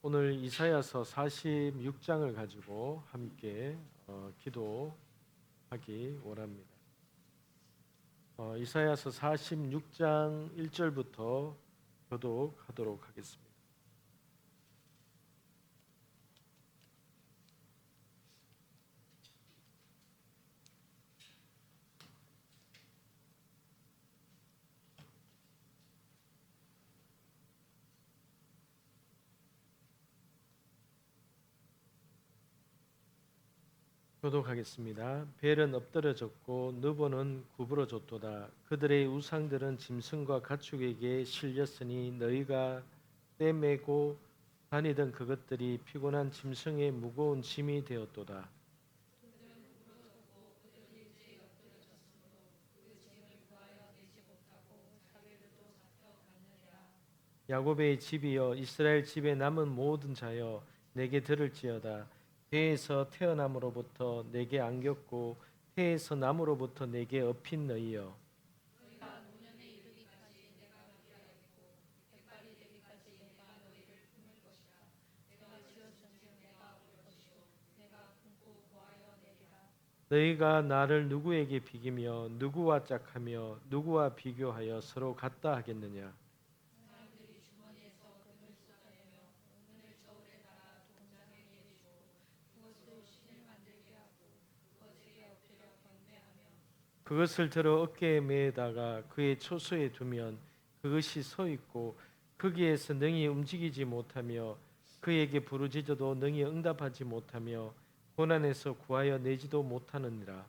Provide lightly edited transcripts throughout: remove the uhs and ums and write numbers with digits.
오늘 이사야서 46장을 가지고 함께 기도하기 원합니다. 이사야서 46장 1절부터 교독하도록 하겠습니다. 교독하겠습니다. 벨은 엎드러졌고 느보는 구부러졌도다. 그들의 우상들은 짐승과 가축에게 실렸으니 너희가 떼매고 다니던 그것들이 피곤한 짐승의 무거운 짐이 되었도다. 야곱의 집이여 이스라엘 집에 남은 모든 자여 내게 들을지어다. 배에서 태어남으로부터 내게 안겼고 태에서 남으로부터 내게 업힌 너희여, 너희가 나를 누구에게 비기며 누구와 짝하며 누구와 비교하여 서로 같다 하겠느냐. 그것을 들어 어깨에 매다가 그의 초소에 두면 그것이 서 있고 거기에서 능히 움직이지 못하며 그에게 부르짖어도 능히 응답하지 못하며 고난에서 구하여 내지도 못하느니라.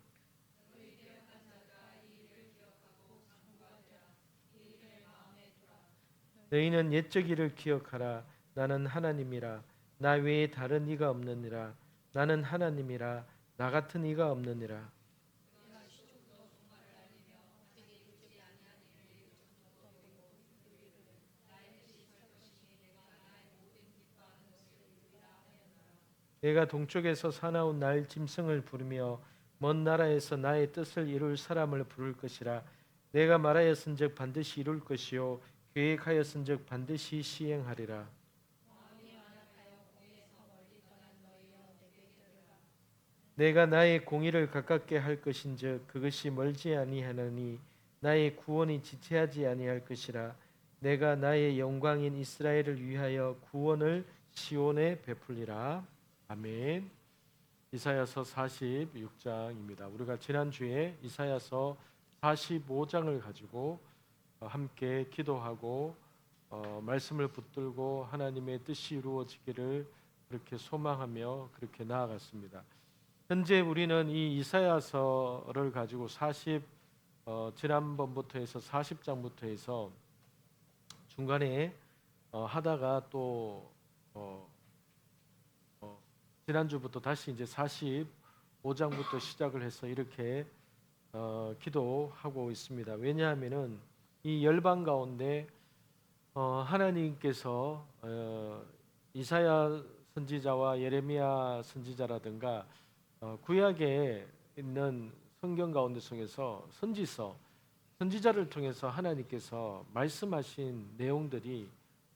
너희는 옛적 일을 기억하라. 나는 하나님이라. 나 외에 다른 이가 없느니라. 나는 하나님이라. 나 같은 이가 없느니라. 내가 동쪽에서 사나운 날 짐승을 부르며 먼 나라에서 나의 뜻을 이룰 사람을 부를 것이라. 내가 말하였은즉 반드시 이룰 것이요 계획하였은즉 반드시 시행하리라. 내가 나의 공의를 가깝게 할 것인즉 그것이 멀지 아니하느니 나의 구원이 지체하지 아니할 것이라. 내가 나의 영광인 이스라엘을 위하여 구원을 시온에 베풀리라. 아멘. 이사야서 46장입니다. 우리가 지난주에 이사야서 45장을 가지고 함께 기도하고 말씀을 붙들고 하나님의 뜻이 이루어지기를 그렇게 소망하며 그렇게 나아갔습니다. 현재 우리는 이 이사야서를 가지고 지난번부터 해서 40장부터 해서 중간에 하다가 또 지난주부터 다시 이제 45장부터 시작을 해서 이렇게 기도하고 있습니다. 왜냐하면은 이 열방 가운데 하나님께서 이사야 선지자와 예레미야 선지자라든가 구약에 있는 성경 가운데 속에서 선지자를 통해서 하나님께서 말씀하신 내용들이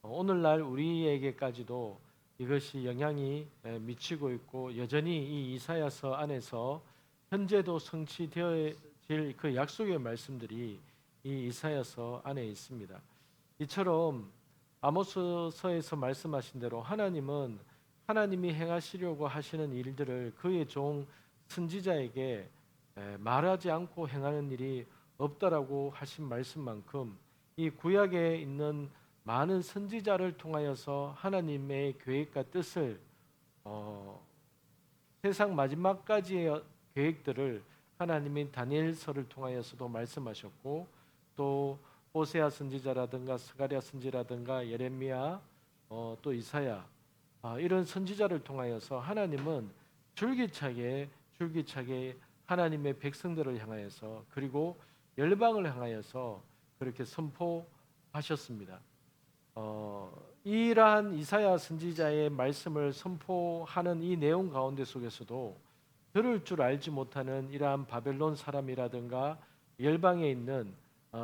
오늘날 우리에게까지도 이것이 영향이 미치고 있고 여전히 이 이사야서 안에서 현재도 성취되어질 그 약속의 말씀들이 이 이사야서 안에 있습니다. 이처럼 아모스서에서 말씀하신 대로 하나님이 행하시려고 하시는 일들을 그의 종 선지자에게 말하지 않고 행하는 일이 없다라고 하신 말씀만큼 이 구약에 있는 많은 선지자를 통하여서 하나님의 계획과 뜻을 세상 마지막까지의 계획들을 하나님이 다니엘서를 통하여서도 말씀하셨고 또 호세아 선지자라든가 스가랴 선지자라든가 예레미야 또 이사야 이런 선지자를 통하여서 하나님은 줄기차게 하나님의 백성들을 향하여서 그리고 열방을 향하여서 그렇게 선포하셨습니다. 이러한 이사야 선지자의 말씀을 선포하는 이 내용 가운데 속에서도 들을 줄 알지 못하는 이러한 바벨론 사람이라든가 열방에 있는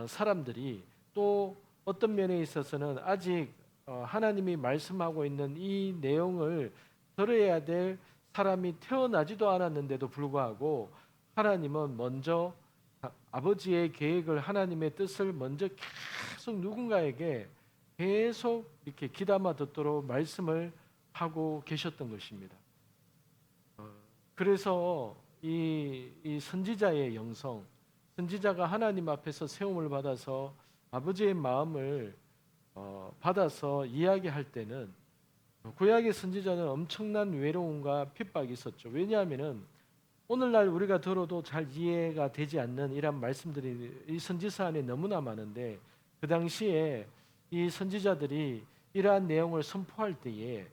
사람들이 또 어떤 면에 있어서는 아직 하나님이 말씀하고 있는 이 내용을 들어야 될 사람이 태어나지도 않았는데도 불구하고 하나님은 먼저 아버지의 계획을, 하나님의 뜻을 먼저 계속 누군가에게 계속 이렇게 귀담아 듣도록 말씀을 하고 계셨던 것입니다. 그래서 이 선지자의 영성, 선지자가 하나님 앞에서 세움을 받아서 아버지의 마음을 받아서 이야기할 때는, 구약의 선지자는 엄청난 외로움과 핍박이 있었죠. 왜냐하면은 오늘날 우리가 들어도 잘 이해가 되지 않는 이런 말씀들이 이 선지서 안에 너무나 많은데, 그 당시에 이 선지자들이 이러한 내용을 선포할 때에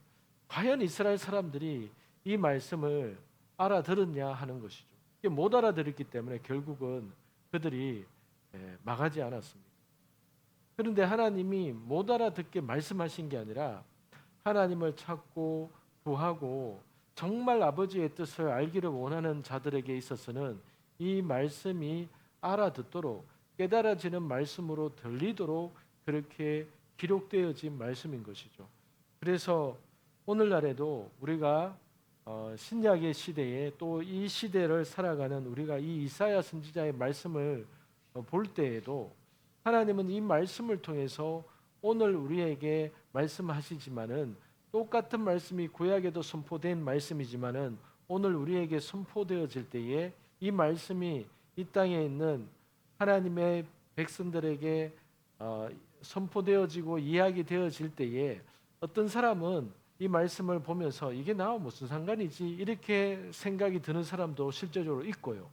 과연 이스라엘 사람들이 이 말씀을 알아들었냐 하는 것이죠. 못 알아들었기 때문에 결국은 그들이 망하지 않았습니다. 그런데 하나님이 못 알아듣게 말씀하신 게 아니라 하나님을 찾고 구하고 정말 아버지의 뜻을 알기를 원하는 자들에게 있어서는 이 말씀이 알아듣도록, 깨달아지는 말씀으로 들리도록 그렇게 기록되어진 말씀인 것이죠. 그래서 오늘날에도 우리가 신약의 시대에 또 이 시대를 살아가는 우리가 이 이사야 선지자의 말씀을 볼 때에도 하나님은 이 말씀을 통해서 오늘 우리에게 말씀하시지만은, 똑같은 말씀이 구약에도 선포된 말씀이지만은 오늘 우리에게 선포되어질 때에 이 말씀이 이 땅에 있는 하나님의 백성들에게 선포되어지고 이야기되어질 때에 어떤 사람은 이 말씀을 보면서 이게 나와 무슨 상관이지 이렇게 생각이 드는 사람도 실제적으로 있고요.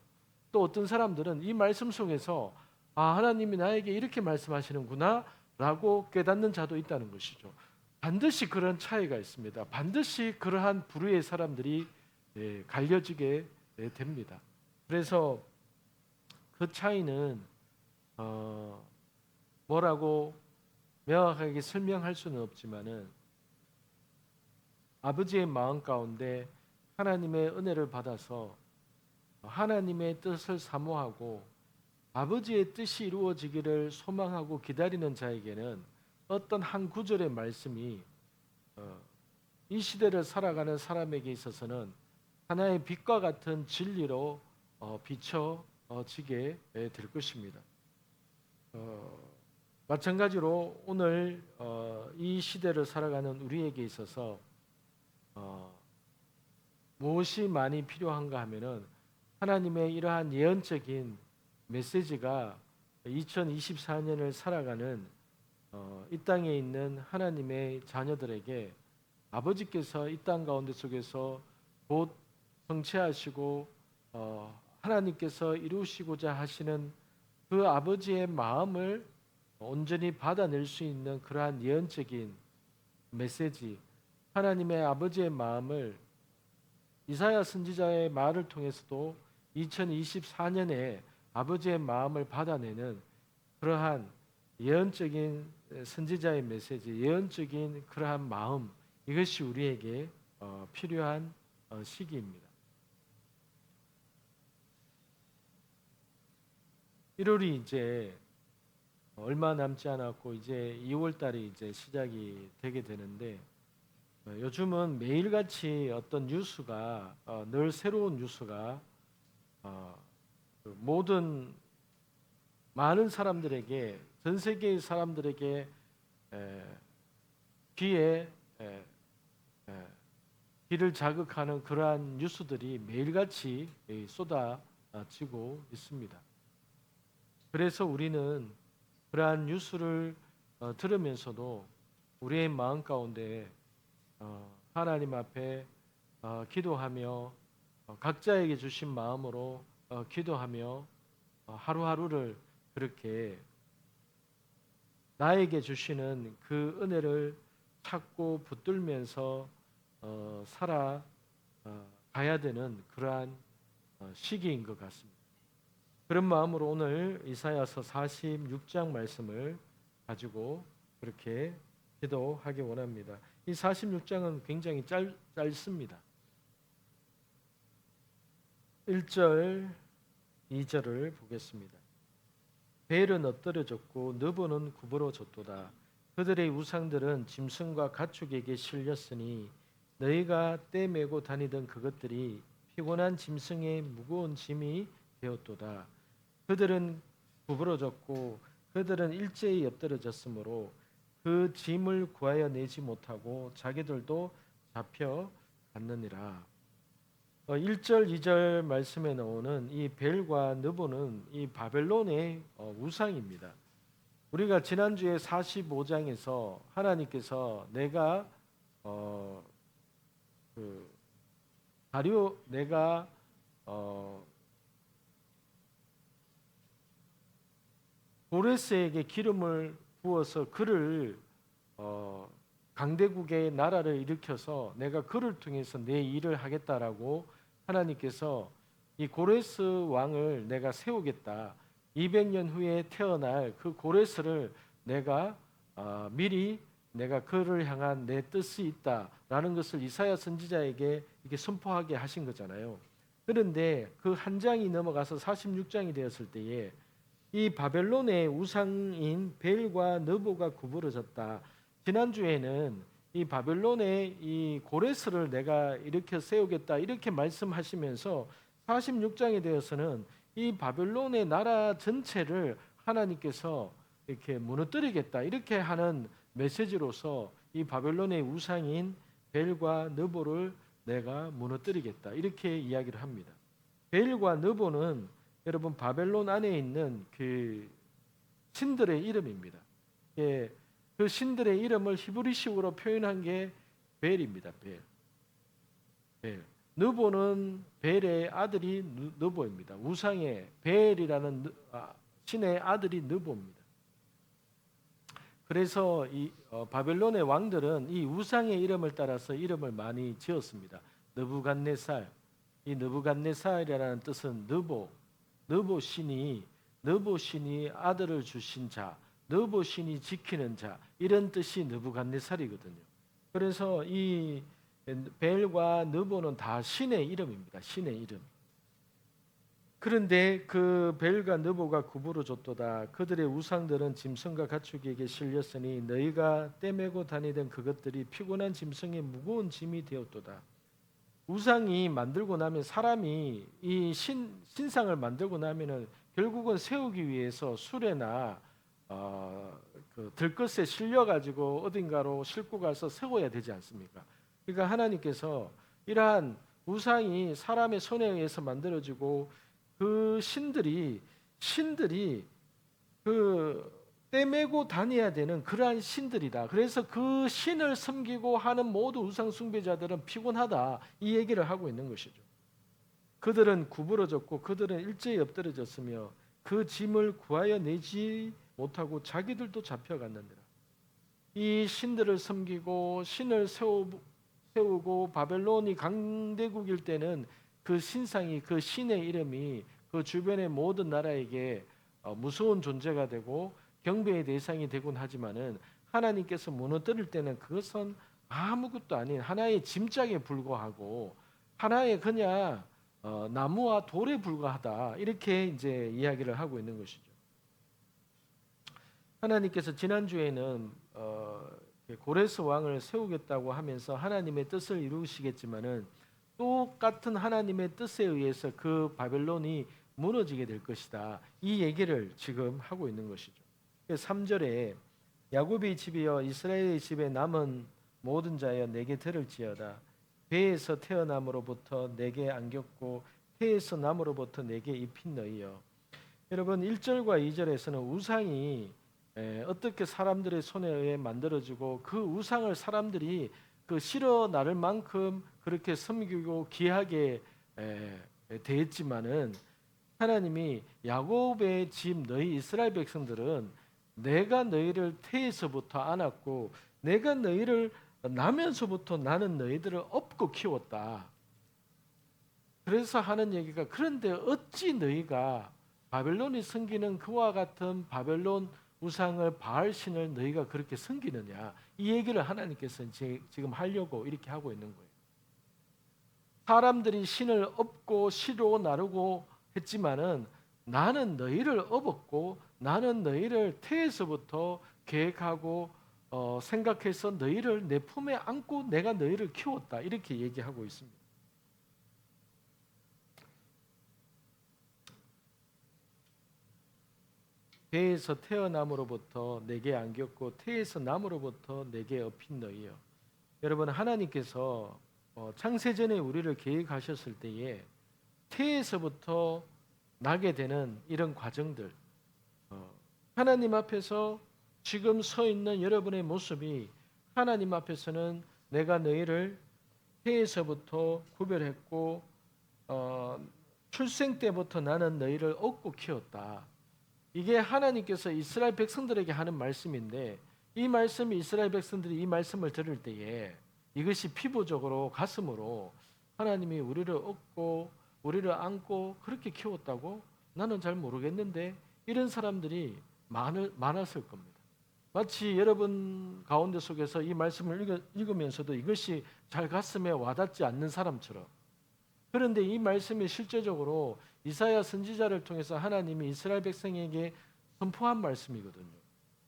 또 어떤 사람들은 이 말씀 속에서 하나님이 나에게 이렇게 말씀하시는구나 라고 깨닫는 자도 있다는 것이죠. 반드시 그런 차이가 있습니다. 반드시 그러한 부류의 사람들이 갈려지게 됩니다. 그래서 그 차이는 뭐라고 명확하게 설명할 수는 없지만은, 아버지의 마음 가운데 하나님의 은혜를 받아서 하나님의 뜻을 사모하고 아버지의 뜻이 이루어지기를 소망하고 기다리는 자에게는 어떤 한 구절의 말씀이 이 시대를 살아가는 사람에게 있어서는 하나의 빛과 같은 진리로 비춰지게 될 것입니다. 마찬가지로 오늘 이 시대를 살아가는 우리에게 있어서 무엇이 많이 필요한가 하면은 하나님의 이러한 예언적인 메시지가 2024년을 살아가는 이 땅에 있는 하나님의 자녀들에게 아버지께서 이 땅 가운데 속에서 곧 성취하시고 하나님께서 이루시고자 하시는 그 아버지의 마음을 온전히 받아낼 수 있는 그러한 예언적인 메시지, 하나님의 아버지의 마음을 이사야 선지자의 말을 통해서도 2024년에 아버지의 마음을 받아내는 그러한 예언적인 선지자의 메시지, 예언적인 그러한 마음, 이것이 우리에게 필요한 시기입니다. 1월이 이제 얼마 남지 않았고 이제 2월 달이 이제 시작이 되게 되는데, 요즘은 매일같이 어떤 뉴스가 늘 새로운 뉴스가 모든 많은 사람들에게, 전 세계의 사람들에게 귀에 귀를 자극하는 그러한 뉴스들이 매일같이 쏟아지고 있습니다. 그래서 우리는 그러한 뉴스를 들으면서도 우리의 마음 가운데 하나님 앞에 기도하며 각자에게 주신 마음으로 기도하며 하루하루를 그렇게 나에게 주시는 그 은혜를 찾고 붙들면서 살아가야 되는 그러한 시기인 것 같습니다. 그런 마음으로 오늘 이사야서 46장 말씀을 가지고 그렇게 기도하기 원합니다. 이 46장은 굉장히 짧습니다. 1절, 2절을 보겠습니다. 벨은 엎드려졌고 느보는 굽어졌도다. 그들의 우상들은 짐승과 가축에게 실렸으니 너희가 떼매고 다니던 그것들이 피곤한 짐승의 무거운 짐이 되었도다. 그들은 구부러졌고 그들은 일제히 엎드러졌으므로 그 짐을 구하여 내지 못하고 자기들도 잡혀갔느니라. 1절, 2절 말씀에 나오는 이 벨과 느보는 이 바벨론의 우상입니다. 우리가 지난주에 45장에서 하나님께서 내가 내가 고레스에게 기름을 부어서 그를 강대국의 나라를 일으켜서 내가 그를 통해서 내 일을 하겠다라고 하나님께서 이 고레스 왕을 내가 세우겠다. 200년 후에 태어날 그 고레스를 내가 미리 내가 그를 향한 내 뜻이 있다라는 것을 이사야 선지자에게 이렇게 선포하게 하신 거잖아요. 그런데 그 한 장이 넘어가서 46장이 되었을 때에 이 바벨론의 우상인 벨과 느보가 구부러졌다. 지난주에는 이 바벨론의 이 고레스를 내가 일으켜 세우겠다 이렇게 말씀하시면서 46장에 대해서는 이 바벨론의 나라 전체를 하나님께서 이렇게 무너뜨리겠다 이렇게 하는 메시지로서 이 바벨론의 우상인 벨과 느보를 내가 무너뜨리겠다 이렇게 이야기를 합니다. 벨과 느보는 여러분 바벨론 안에 있는 그 신들의 이름입니다. 예, 그 신들의 이름을 히브리식으로 표현한 게 벨입니다. 벨. 느보는 벨의 아들이 느보입니다. 우상의 벨이라는 신의 아들이 느보입니다. 그래서 이 바벨론의 왕들은 이 우상의 이름을 따라서 이름을 많이 지었습니다. 느부갓네살. 이 느부갓네살이라는 뜻은 느보 신이 아들을 주신 자, 느보 신이 지키는 자 이런 뜻이 느부갓네살이거든요. 그래서 이 벨과 느보는 다 신의 이름입니다. 신의 이름. 그런데 그 벨과 느보가 구부러졌도다. 그들의 우상들은 짐승과 가축에게 실렸으니 너희가 떼매고 다니던 그것들이 피곤한 짐승의 무거운 짐이 되었도다. 우상이 만들고 나면 사람이 이 신상을 만들고 나면은 결국은 세우기 위해서 수레나 그 들것에 실려 가지고 어딘가로 싣고 가서 세워야 되지 않습니까? 그러니까 하나님께서 이러한 우상이 사람의 손에 의해서 만들어지고 그 신들이 그 떼매고 다녀야 되는 그러한 신들이다. 그래서 그 신을 섬기고 하는 모든 우상 숭배자들은 피곤하다. 이 얘기를 하고 있는 것이죠. 그들은 구부러졌고 그들은 일제히 엎드러졌으며 그 짐을 구하여 내지 못하고 자기들도 잡혀갔느니라. 이 신들을 섬기고 신을 세우고 바벨론이 강대국일 때는 그 신상이 그 신의 이름이 그 주변의 모든 나라에게 무서운 존재가 되고 경배의 대상이 되곤 하지만은 하나님께서 무너뜨릴 때는 그것은 아무것도 아닌 하나의 짐짝에 불과하고 하나의 그냥 나무와 돌에 불과하다 이렇게 이제 이야기를 하고 있는 것이죠. 하나님께서 지난주에는 고레스 왕을 세우겠다고 하면서 하나님의 뜻을 이루시겠지만은 똑같은 하나님의 뜻에 의해서 그 바벨론이 무너지게 될 것이다. 이 얘기를 지금 하고 있는 것이죠. 3절에 야곱의 집이여 이스라엘의 집에 남은 모든 자여 내게 들을지어다. 배에서 태어남으로부터 내게 안겼고 태에서 남으로부터 내게 입힌 너희여. 여러분 1절과 2절에서는 우상이 어떻게 사람들의 손에 의해 만들어지고 그 우상을 사람들이 그 실어 나를 만큼 그렇게 섬기고 귀하게 대했지만은 하나님이 야곱의 집 너희 이스라엘 백성들은 내가 너희를 태에서부터 안았고 내가 너희를 나면서부터 나는 너희들을 업고 키웠다. 그래서 하는 얘기가 그런데 어찌 너희가 바벨론이 섬기는 그와 같은 바벨론 우상을 바알신을 너희가 그렇게 섬기느냐 이 얘기를 하나님께서 지금 하려고 이렇게 하고 있는 거예요. 사람들이 신을 업고 시로 나르고 했지만은 나는 너희를 업었고 나는 너희를 태에서부터 계획하고 생각해서 너희를 내 품에 안고 내가 너희를 키웠다 이렇게 얘기하고 있습니다. 배에서 태어남으로부터 내게 안겼고 태에서 남으로부터 내게 업힌 너희여. 여러분 하나님께서 창세전에 우리를 계획하셨을 때에 태에서부터 나게 되는 이런 과정들 하나님 앞에서 지금 서 있는 여러분의 모습이 하나님 앞에서는 내가 너희를 태에서부터 구별했고 출생 때부터 나는 너희를 업고 키웠다. 이게 하나님께서 이스라엘 백성들에게 하는 말씀인데 이 말씀이 이스라엘 백성들이 이 말씀을 들을 때에 이것이 피부적으로 가슴으로 하나님이 우리를 업고 우리를 안고 그렇게 키웠다고? 나는 잘 모르겠는데 이런 사람들이 많았을 겁니다. 마치 여러분 가운데 속에서 이 말씀을 읽으면서도 이것이 잘 가슴에 와닿지 않는 사람처럼 그런데 이 말씀이 실제적으로 이사야 선지자를 통해서 하나님이 이스라엘 백성에게 선포한 말씀이거든요.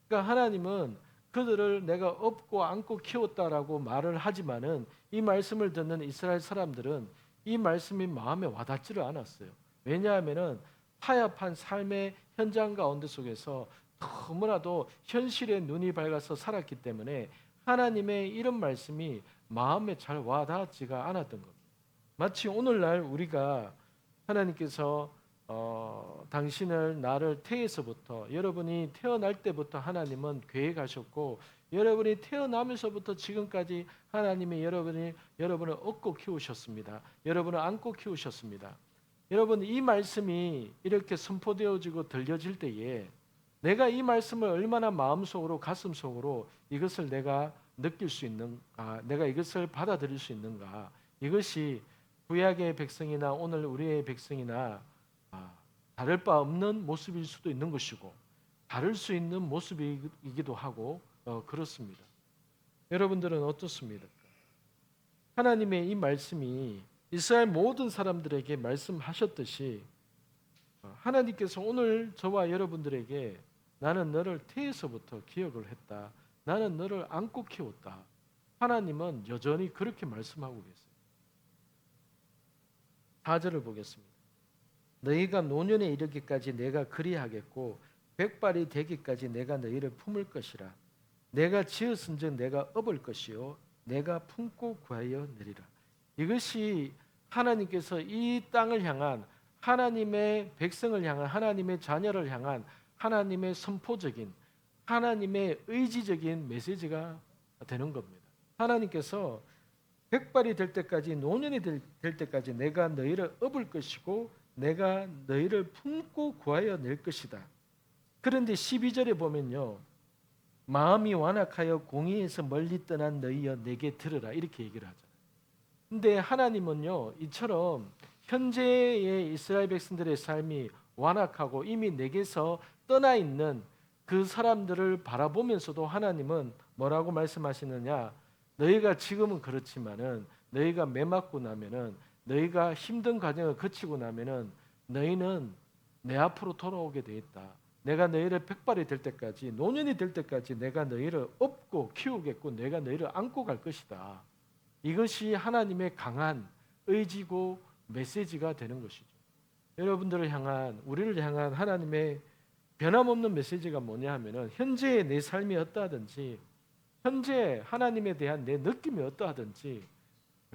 그러니까 하나님은 그들을 내가 업고 안고 키웠다라고 말을 하지만은 이 말씀을 듣는 이스라엘 사람들은 이 말씀이 마음에 와닿지를 않았어요. 왜냐하면은 타협한 삶의 현장 가운데 속에서 너무나도 현실의 눈이 밝아서 살았기 때문에 하나님의 이런 말씀이 마음에 잘 와닿지가 않았던 겁니다. 마치 오늘날 우리가 하나님께서 당신을 나를 태에서부터 여러분이 태어날 때부터 하나님은 계획하셨고 여러분이 태어나면서부터 지금까지 하나님이 여러분을 업고 키우셨습니다. 여러분을 안고 키우셨습니다. 여러분 이 말씀이 이렇게 선포되어지고 들려질 때에 내가 이 말씀을 얼마나 마음속으로 가슴속으로 이것을 내가 느낄 수 있는가, 내가 이것을 받아들일 수 있는가, 이것이 구약의 백성이나 오늘 우리의 백성이나 다를 바 없는 모습일 수도 있는 것이고 다를 수 있는 모습이기도 하고 그렇습니다. 여러분들은 어떻습니까? 하나님의 이 말씀이 이스라엘 모든 사람들에게 말씀하셨듯이 하나님께서 오늘 저와 여러분들에게 나는 너를 태에서부터 기억을 했다. 나는 너를 안고 키웠다. 하나님은 여전히 그렇게 말씀하고 계세요. 4절을 보겠습니다. 너희가 노년에 이르기까지 내가 그리하겠고 백발이 되기까지 내가 너희를 품을 것이라. 내가 지었은즉 내가 업을 것이요 내가 품고 구하여 내리라. 이것이 하나님께서 이 땅을 향한 하나님의 백성을 향한 하나님의 자녀를 향한 하나님의 선포적인 하나님의 의지적인 메시지가 되는 겁니다. 하나님께서 백발이 될 때까지 노년이 될 때까지 내가 너희를 업을 것이고 내가 너희를 품고 구하여 낼 것이다. 그런데 12절에 보면요. 마음이 완악하여 공의에서 멀리 떠난 너희여 내게 들으라 이렇게 얘기를 하잖아요. 근데 하나님은요. 이처럼 현재의 이스라엘 백성들의 삶이 완악하고 이미 내게서 떠나 있는 그 사람들을 바라보면서도 하나님은 뭐라고 말씀하시느냐? 너희가 지금은 그렇지만은 너희가 매맞고 나면은 너희가 힘든 과정을 거치고 나면은 너희는 내 앞으로 돌아오게 돼 있다. 내가 너희를 백발이 될 때까지 노년이 될 때까지 내가 너희를 업고 키우겠고 내가 너희를 안고 갈 것이다. 이것이 하나님의 강한 의지고 메시지가 되는 것이죠. 여러분들을 향한 우리를 향한 하나님의 변함없는 메시지가 뭐냐 하면은 현재의 내 삶이 어떠하든지 현재 하나님에 대한 내 느낌이 어떠하든지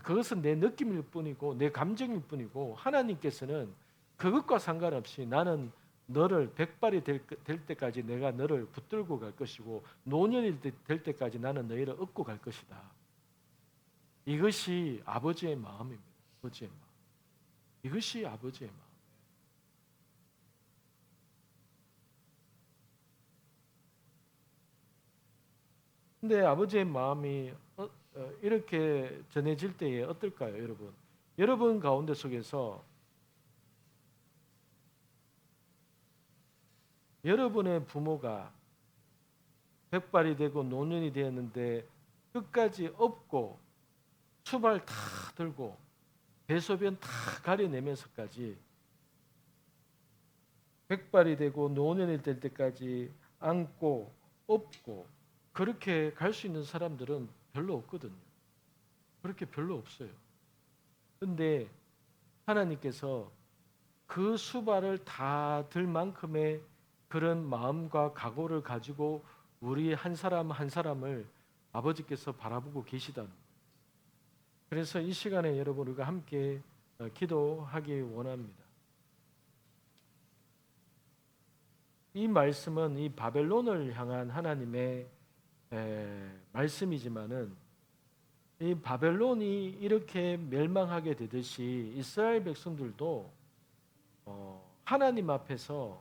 그것은 내 느낌일 뿐이고 내 감정일 뿐이고 하나님께서는 그것과 상관없이 나는 너를 백발이 될 때까지 내가 너를 붙들고 갈 것이고 노년이 될 때까지 나는 너희를 업고 갈 것이다. 이것이 아버지의 마음입니다. 아버지의 마음. 이것이 아버지의 마음. 근데 아버지의 마음이 이렇게 전해질 때에 어떨까요, 여러분? 여러분 가운데 속에서 여러분의 부모가 백발이 되고 노년이 되었는데 끝까지 업고 수발 다 들고 배소변 다 가려내면서까지 백발이 되고 노년이 될 때까지 안고 업고 그렇게 갈 수 있는 사람들은 별로 없거든요. 그렇게 별로 없어요. 근데 하나님께서 그 수발을 다 들 만큼의 그런 마음과 각오를 가지고 우리 한 사람 한 사람을 아버지께서 바라보고 계시다는 거예요. 그래서 이 시간에 여러분 우리가 함께 기도하기 원합니다. 이 말씀은 이 바벨론을 향한 하나님의 말씀이지만은 이 바벨론이 이렇게 멸망하게 되듯이 이스라엘 백성들도 하나님 앞에서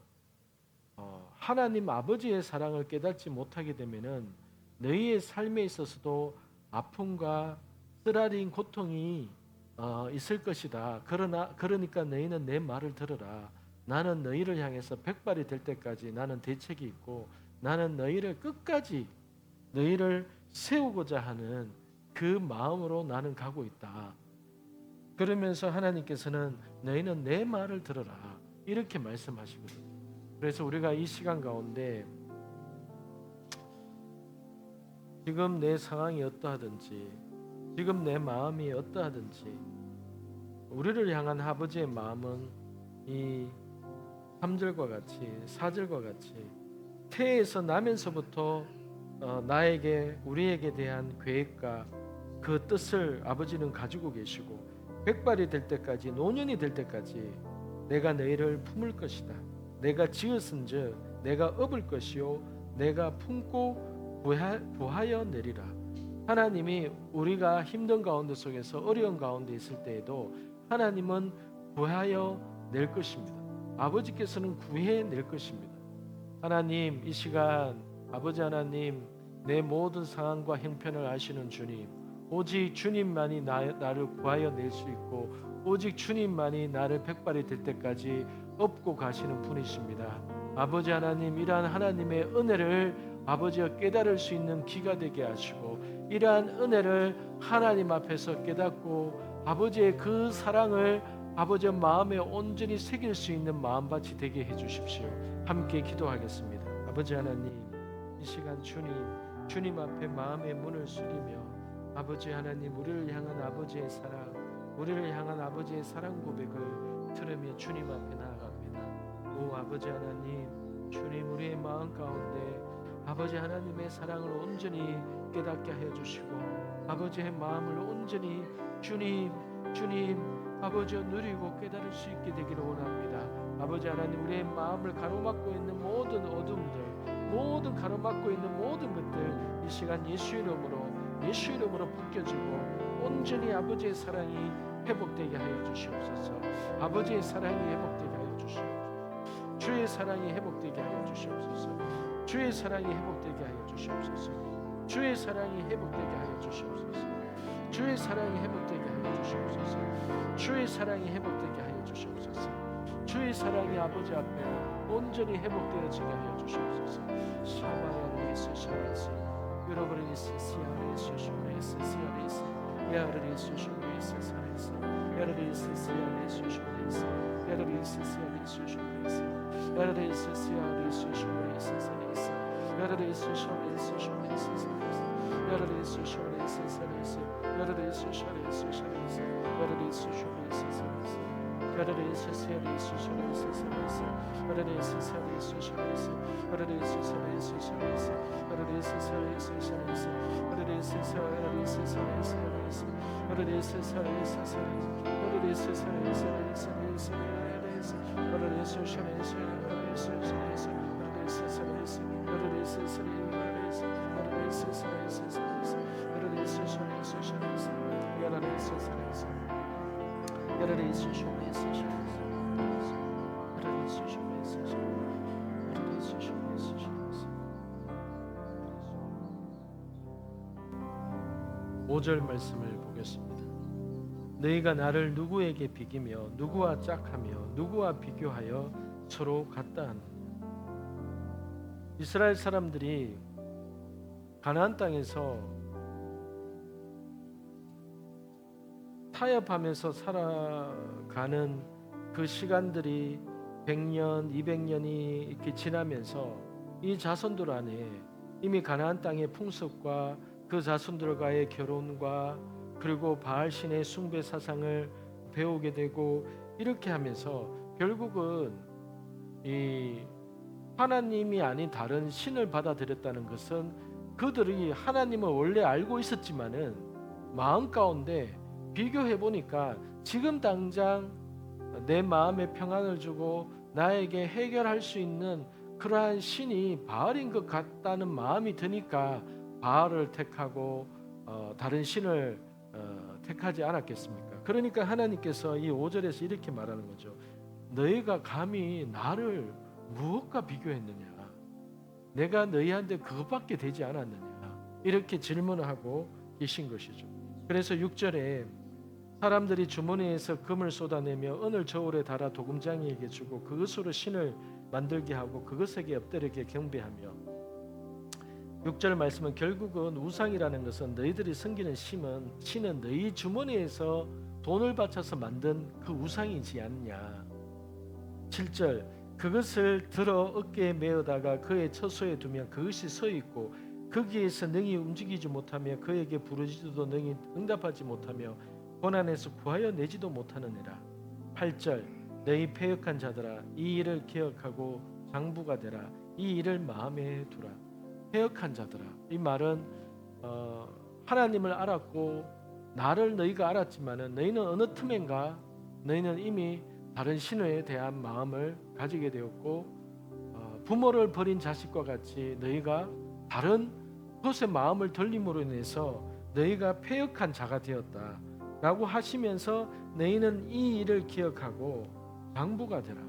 하나님 아버지의 사랑을 깨닫지 못하게 되면은 너희의 삶에 있어서도 아픔과 쓰라린 고통이 있을 것이다. 그러니까 너희는 내 말을 들어라. 나는 너희를 향해서 백발이 될 때까지 나는 대책이 있고 나는 너희를 끝까지 너희를 세우고자 하는 그 마음으로 나는 가고 있다. 그러면서 하나님께서는 너희는 내 말을 들어라. 이렇게 말씀하시거든요. 그래서 우리가 이 시간 가운데 지금 내 상황이 어떠하든지 지금 내 마음이 어떠하든지 우리를 향한 아버지의 마음은 이 3절과 같이 4절과 같이 태에서 나면서부터 나에게 우리에게 대한 계획과 그 뜻을 아버지는 가지고 계시고 백발이 될 때까지 노년이 될 때까지 내가 너희를 품을 것이다. 내가 지었은즉 내가 업을 것이요 내가 품고 구하여 내리라. 하나님이 우리가 힘든 가운데 속에서 어려운 가운데 있을 때에도 하나님은 구하여 낼 것입니다. 아버지께서는 구해낼 것입니다. 하나님 이 시간 아버지 하나님 내 모든 상황과 형편을 아시는 주님 오직 주님만이 나를 구하여 낼 수 있고 오직 주님만이 나를 백발이 될 때까지 업고 가시는 분이십니다. 아버지 하나님 이러한 하나님의 은혜를 아버지가 깨달을 수 있는 기가 되게 하시고 이러한 은혜를 하나님 앞에서 깨닫고 아버지의 그 사랑을 아버지의 마음에 온전히 새길 수 있는 마음밭이 되게 해주십시오. 함께 기도하겠습니다. 아버지 하나님 이 시간 주님 앞에 마음의 문을 숙이며 아버지 하나님 우리를 향한 아버지의 사랑 우리를 향한 아버지의 사랑 고백을 들으며 주님 앞에 나아갑니다. 오 아버지 하나님 주님 우리의 마음 가운데 아버지 하나님의 사랑을 온전히 깨닫게 하여 주시고 아버지의 마음을 온전히 주님 아버지와 누리고 깨달을 수 있게 되기를 원합니다. 아버지 하나님 우리의 마음을 가로막고 있는 모든 어둠들 모든 가로막고 있는 모든 것들 이 시간 예수 이름으로 벗겨지고 온전히 아버지의 사랑이 회복되게 하여 주시옵소서. 아버지의 사랑이 회복되게 하여 주시옵소서. 주의 사랑이 회복되게 하여 주시옵소서. 주의 사랑이 회복되게 하여 주시옵소서. 주의 사랑이 회복되게 하여 주시옵소서. 주의 사랑이 회복되게 하여 주시옵소서. 주의 사랑이 회복되게 하여 주시옵소서. 주의 사랑이 아버지 앞에 온전히 회복되어지게 하여 주시옵소서. 샤바야를 예수 샤바야스 여러분의 시아레스 슈레스 시아레스 야르레스 슈레스 사레스 야르레스 시아레스 슈레스 야르레스 시아레스 슈레스 야르레스 시아레스 슈레스 사레스 야르레스 슈레스 슈레스 사레스 야르레스 슈레스 사레스 야르레스 슈레스 샤레스 야르레스 슈레스 사레스 야르레스 시아레스 슈레스 사레스 야르레스 시아레스 슈레스 야르레스 시아레스 슈레스 야르레스 시아레스 슈레스 야르레스 시아레스 슈레스 야르레스 시아레스 슈레스 야르레스 시아레스 슈레스 야르레스 슈레스 슈레스 야르레스 슈레스 야르레스 슈레스 야르레스 슈레스 야르레스 슈레스 슈레스 야르레스 슈레스 야르레스 슈레스 슈레스 야르레스 슈레스 야르레스 슈레스 슈레스 5절 말씀을 보겠습니다. 너희가 나를 누구에게 비기며 누구와 짝하며 누구와 비교하여 서로 같다 하느냐. 이스라엘 사람들이 가나안 땅에서 타협하면서 살아가는 그 시간들이 100년, 200년이 이렇게 지나면서 이 자손들 안에 이미 가나안 땅의 풍습과 그 자손들과의 결혼과 그리고 바알 신의 숭배 사상을 배우게 되고, 이렇게 하면서 결국은 이 하나님이 아닌 다른 신을 받아들였다는 것은 그들이 하나님을 원래 알고 있었지만은 마음 가운데 비교해 보니까 지금 당장 내 마음에 평안을 주고 나에게 해결할 수 있는 그러한 신이 바알인 것 같다는 마음이 드니까 바알을 택하고 다른 신을 택하지 않았겠습니까? 그러니까 하나님께서 이 5절에서 이렇게 말하는 거죠. 너희가 감히 나를 무엇과 비교했느냐? 내가 너희한테 그것밖에 되지 않았느냐? 이렇게 질문을 하고 계신 것이죠. 그래서 6절에 사람들이 주머니에서 금을 쏟아내며 은을 저울에 달아 도금장이에게 주고 그것으로 신을 만들게 하고 그것에게 엎드리게 경배하며, 6절 말씀은 결국은 우상이라는 것은 너희들이 섬기는 신은 너희 주머니에서 돈을 바쳐서 만든 그 우상이지 않냐. 7절 그것을 들어 어깨에 메어다가 그의 처소에 두면 그것이 서 있고 거기에서 능히 움직이지 못하며 그에게 부르짖어도 능히 응답하지 못하며 고난에서 구하여 내지도 못하느니라. 8절 너희 패역한 자들아 이 일을 기억하고 장부가 되라. 이 일을 마음에 두라. 패역한 자들아, 이 말은 하나님을 알았고 나를 너희가 알았지만은 너희는 어느 틈엔가 너희는 이미 다른 신에 대한 마음을 가지게 되었고, 부모를 버린 자식과 같이 너희가 다른 것의 마음을 돌림으로 인해서 너희가 패역한 자가 되었다 라고 하시면서 너희는 이 일을 기억하고 장부가 되라.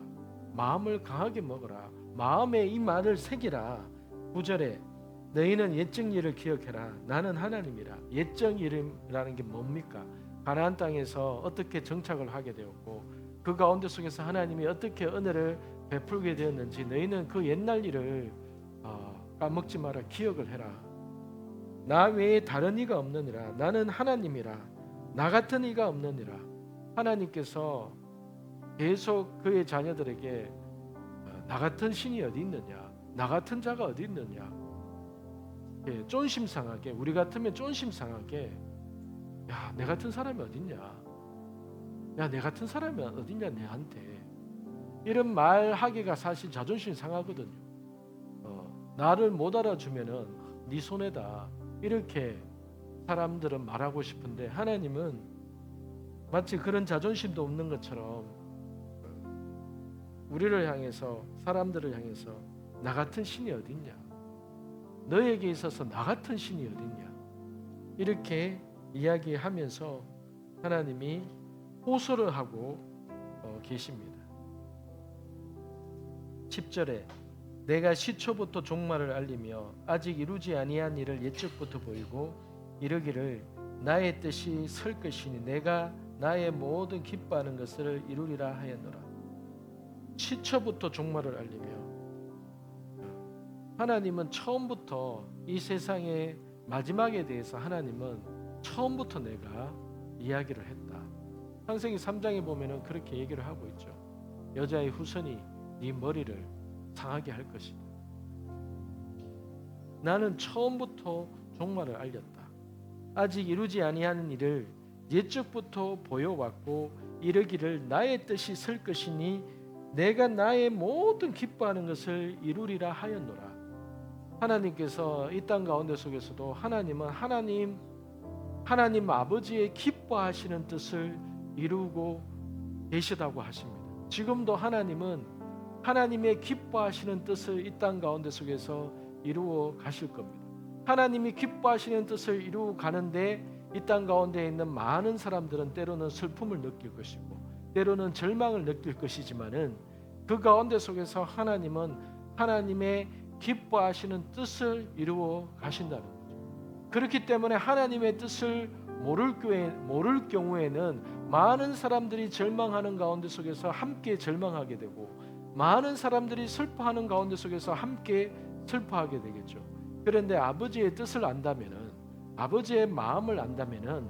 마음을 강하게 먹어라. 마음에 이 말을 새기라. 9절에 너희는 옛적 일을 기억해라. 나는 하나님이라. 옛적 일이라는 게 뭡니까? 가나안 땅에서 어떻게 정착을 하게 되었고 그 가운데 속에서 하나님이 어떻게 은혜를 베풀게 되었는지 너희는 그 옛날 일을 까먹지 마라. 기억을 해라. 나 외에 다른 이가 없느니라. 나는 하나님이라. 나 같은 이가 없느니라. 하나님께서 계속 그의 자녀들에게 나 같은 신이 어디 있느냐, 나 같은 자가 어디 있느냐, 쫀심상하게, 우리 같으면 쫀심상하게 야, 내 같은 사람이 어딨냐, 야, 내 같은 사람이 어딨냐 내한테, 이런 말 하기가 사실 자존심 상하거든요. 나를 못 알아주면은 네 손해다, 이렇게 사람들은 말하고 싶은데 하나님은 마치 그런 자존심도 없는 것처럼 우리를 향해서, 사람들을 향해서 나 같은 신이 어딨냐, 너에게 있어서 나 같은 신이 어딨냐, 이렇게 이야기하면서 하나님이 호소를 하고 계십니다. 10절에 내가 시초부터 종말을 알리며 아직 이루지 아니한 일을 옛적부터 보이고 이르기를 나의 뜻이 설 것이니 내가 나의 모든 기뻐하는 것을 이루리라 하였노라. 시초부터 종말을 알리며, 하나님은 처음부터 이 세상의 마지막에 대해서 하나님은 처음부터 내가 이야기를 했다. 창세기 3장에 보면은 그렇게 얘기를 하고 있죠. 여자의 후손이 네 머리를 상하게 할 것이다. 나는 처음부터 종말을 알렸다. 아직 이루지 아니하는 일을 옛적부터 보여왔고 이르기를 나의 뜻이 설 것이니 내가 나의 모든 기뻐하는 것을 이루리라 하였노라. 하나님께서 이 땅 가운데 속에서도 하나님은 하나님 아버지의 기뻐하시는 뜻을 이루고 계시다고 하십니다. 지금도 하나님은 하나님의 기뻐하시는 뜻을 이 땅 가운데 속에서 이루어 가실 겁니다. 하나님이 기뻐하시는 뜻을 이루어 가는데 이 땅 가운데 있는 많은 사람들은 때로는 슬픔을 느낄 것이고 때로는 절망을 느낄 것이지만은 그 가운데 속에서 하나님은 하나님의 기뻐하시는 뜻을 이루어 가신다는 거죠. 그렇기 때문에 하나님의 뜻을 모를 경우에는 많은 사람들이 절망하는 가운데 속에서 함께 절망하게 되고 많은 사람들이 슬퍼하는 가운데 속에서 함께 슬퍼하게 되겠죠. 그런데 아버지의 뜻을 안다면은, 아버지의 마음을 안다면은,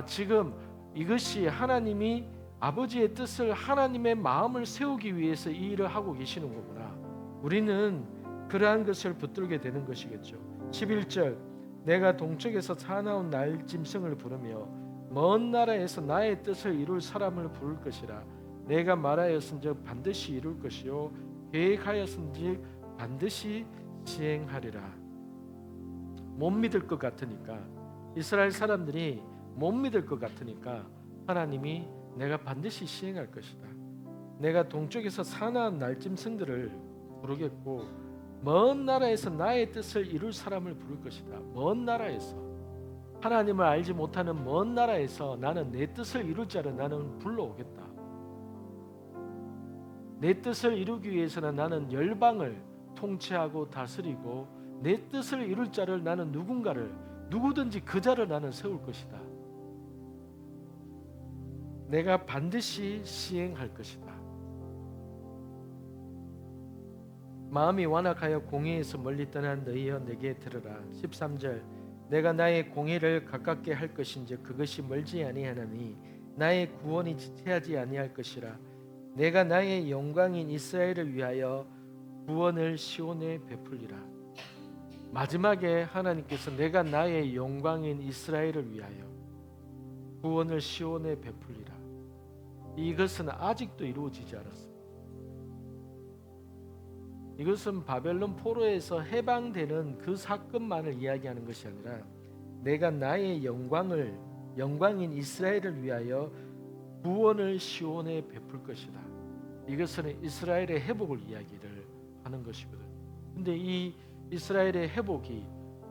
지금 이것이 하나님이 아버지의 뜻을, 하나님의 마음을 세우기 위해서 이 일을 하고 계시는 거구나. 우리는 그러한 것을 붙들게 되는 것이겠죠. 11절 내가 동쪽에서 사나운 날짐승을 부르며 먼 나라에서 나의 뜻을 이룰 사람을 부를 것이라. 내가 말하였은즉 반드시 이룰 것이요 계획하였은즉 반드시 시행하리라. 못 믿을 것 같으니까, 이스라엘 사람들이 못 믿을 것 같으니까 하나님이 내가 반드시 시행할 것이다. 내가 동쪽에서 사나운 날짐승들을 부르겠고 먼 나라에서 나의 뜻을 이룰 사람을 부를 것이다. 먼 나라에서, 하나님을 알지 못하는 먼 나라에서 나는 내 뜻을 이룰 자를 나는 불러오겠다. 내 뜻을 이루기 위해서는 나는 열방을 통치하고 다스리고 내 뜻을 이룰 자를 나는 누구든지 그 자를 나는 세울 것이다. 내가 반드시 시행할 것이다. 마음이 완악하여 공의에서 멀리 떠난 너희여 내게 들으라. 13절 내가 나의 공의를 가깝게 할 것인지 그것이 멀지 아니하나니 나의 구원이 지체하지 아니할 것이라. 내가 나의 영광인 이스라엘을 위하여 구원을 시온에 베풀리라. 마지막에 하나님께서 내가 나의 영광인 이스라엘을 위하여 구원을 시온에 베풀리라. 이것은 아직도 이루어지지 않았습니다. 이것은 바벨론 포로에서 해방되는 그 사건만을 이야기하는 것이 아니라 내가 나의 영광인 이스라엘을 위하여 구원을 시온에 베풀 것이다. 이것은 이스라엘의 회복을 이야기를 하는 것이거든. 근데 이 이스라엘의 회복이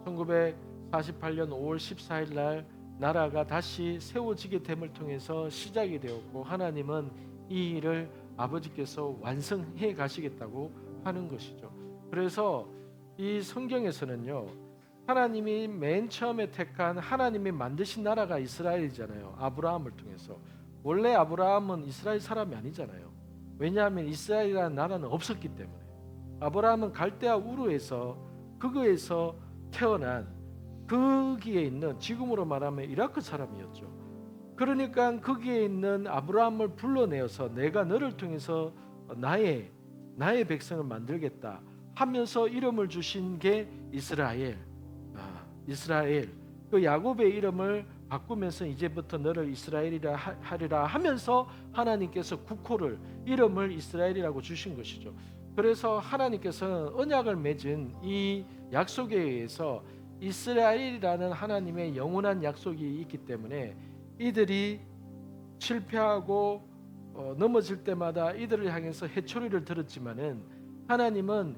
1948년 5월 14일 날 나라가 다시 세워지게 됨을 통해서 시작이 되었고 하나님은 이 일을 아버지께서 완성해 가시겠다고 하는 것이죠. 그래서 이 성경에서는요, 하나님이 맨 처음에 택한 하나님이 만드신 나라가 이스라엘이잖아요. 아브라함을 통해서. 원래 아브라함은 이스라엘 사람이 아니잖아요. 왜냐하면 이스라엘이라는 나라는 없었기 때문에. 아브라함은 갈대아 우르에서 그거에서 태어난 거기에 있는, 지금으로 말하면 이라크 사람이었죠. 그러니까 거기에 있는 아브라함을 불러내어서 내가 너를 통해서 나의 백성을 만들겠다 하면서 이름을 주신 게 이스라엘. 이스라엘. 그 야곱의 이름을 바꾸면서 이제부터 너를 이스라엘이라 하리라 하면서 하나님께서 국호를, 이름을 이스라엘이라고 주신 것이죠. 그래서 하나님께서는 언약을 맺은 이 약속에 의해서 이스라엘이라는 하나님의 영원한 약속이 있기 때문에 이들이 실패하고 넘어질 때마다 이들을 향해서 해초리를 들었지만은 하나님은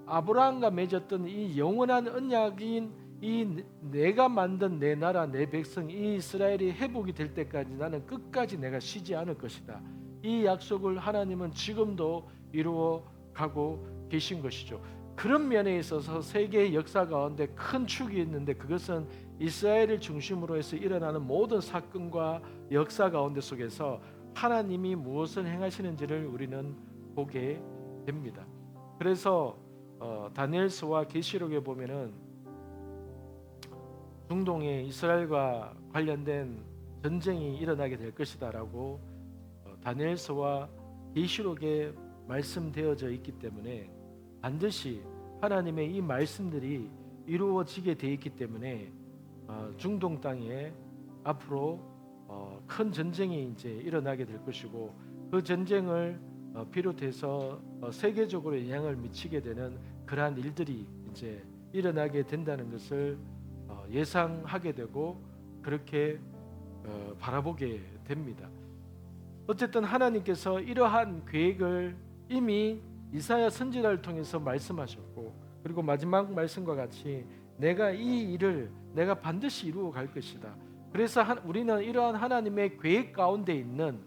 아브라함과 맺었던 이 영원한 언약인 이 내가 만든 내 나라 내 백성 이 이스라엘이 회복이 될 때까지 나는 끝까지 내가 쉬지 않을 것이다. 이 약속을 하나님은 지금도 이루어 가고 계신 것이죠. 그런 면에 있어서 세계의 역사 가운데 큰 축이 있는데 그것은 이스라엘을 중심으로 해서 일어나는 모든 사건과 역사 가운데 속에서 하나님이 무엇을 행하시는지를 우리는 보게 됩니다. 그래서 다니엘서와 계시록에 보면은 중동에 이스라엘과 관련된 전쟁이 일어나게 될 것이다라고 다니엘서와 계시록에 말씀되어져 있기 때문에 반드시 하나님의 이 말씀들이 이루어지게 돼 있기 때문에 중동 땅에 앞으로 큰 전쟁이 이제 일어나게 될 것이고 그 전쟁을 비롯해서 세계적으로 영향을 미치게 되는 그러한 일들이 이제 일어나게 된다는 것을 예상하게 되고 그렇게 바라보게 됩니다. 어쨌든 하나님께서 이러한 계획을 이미 이사야 선지자를 통해서 말씀하셨고 그리고 마지막 말씀과 같이 내가 이 일을 내가 반드시 이루어 갈 것이다. 그래서 우리는 이러한 하나님의 계획 가운데 있는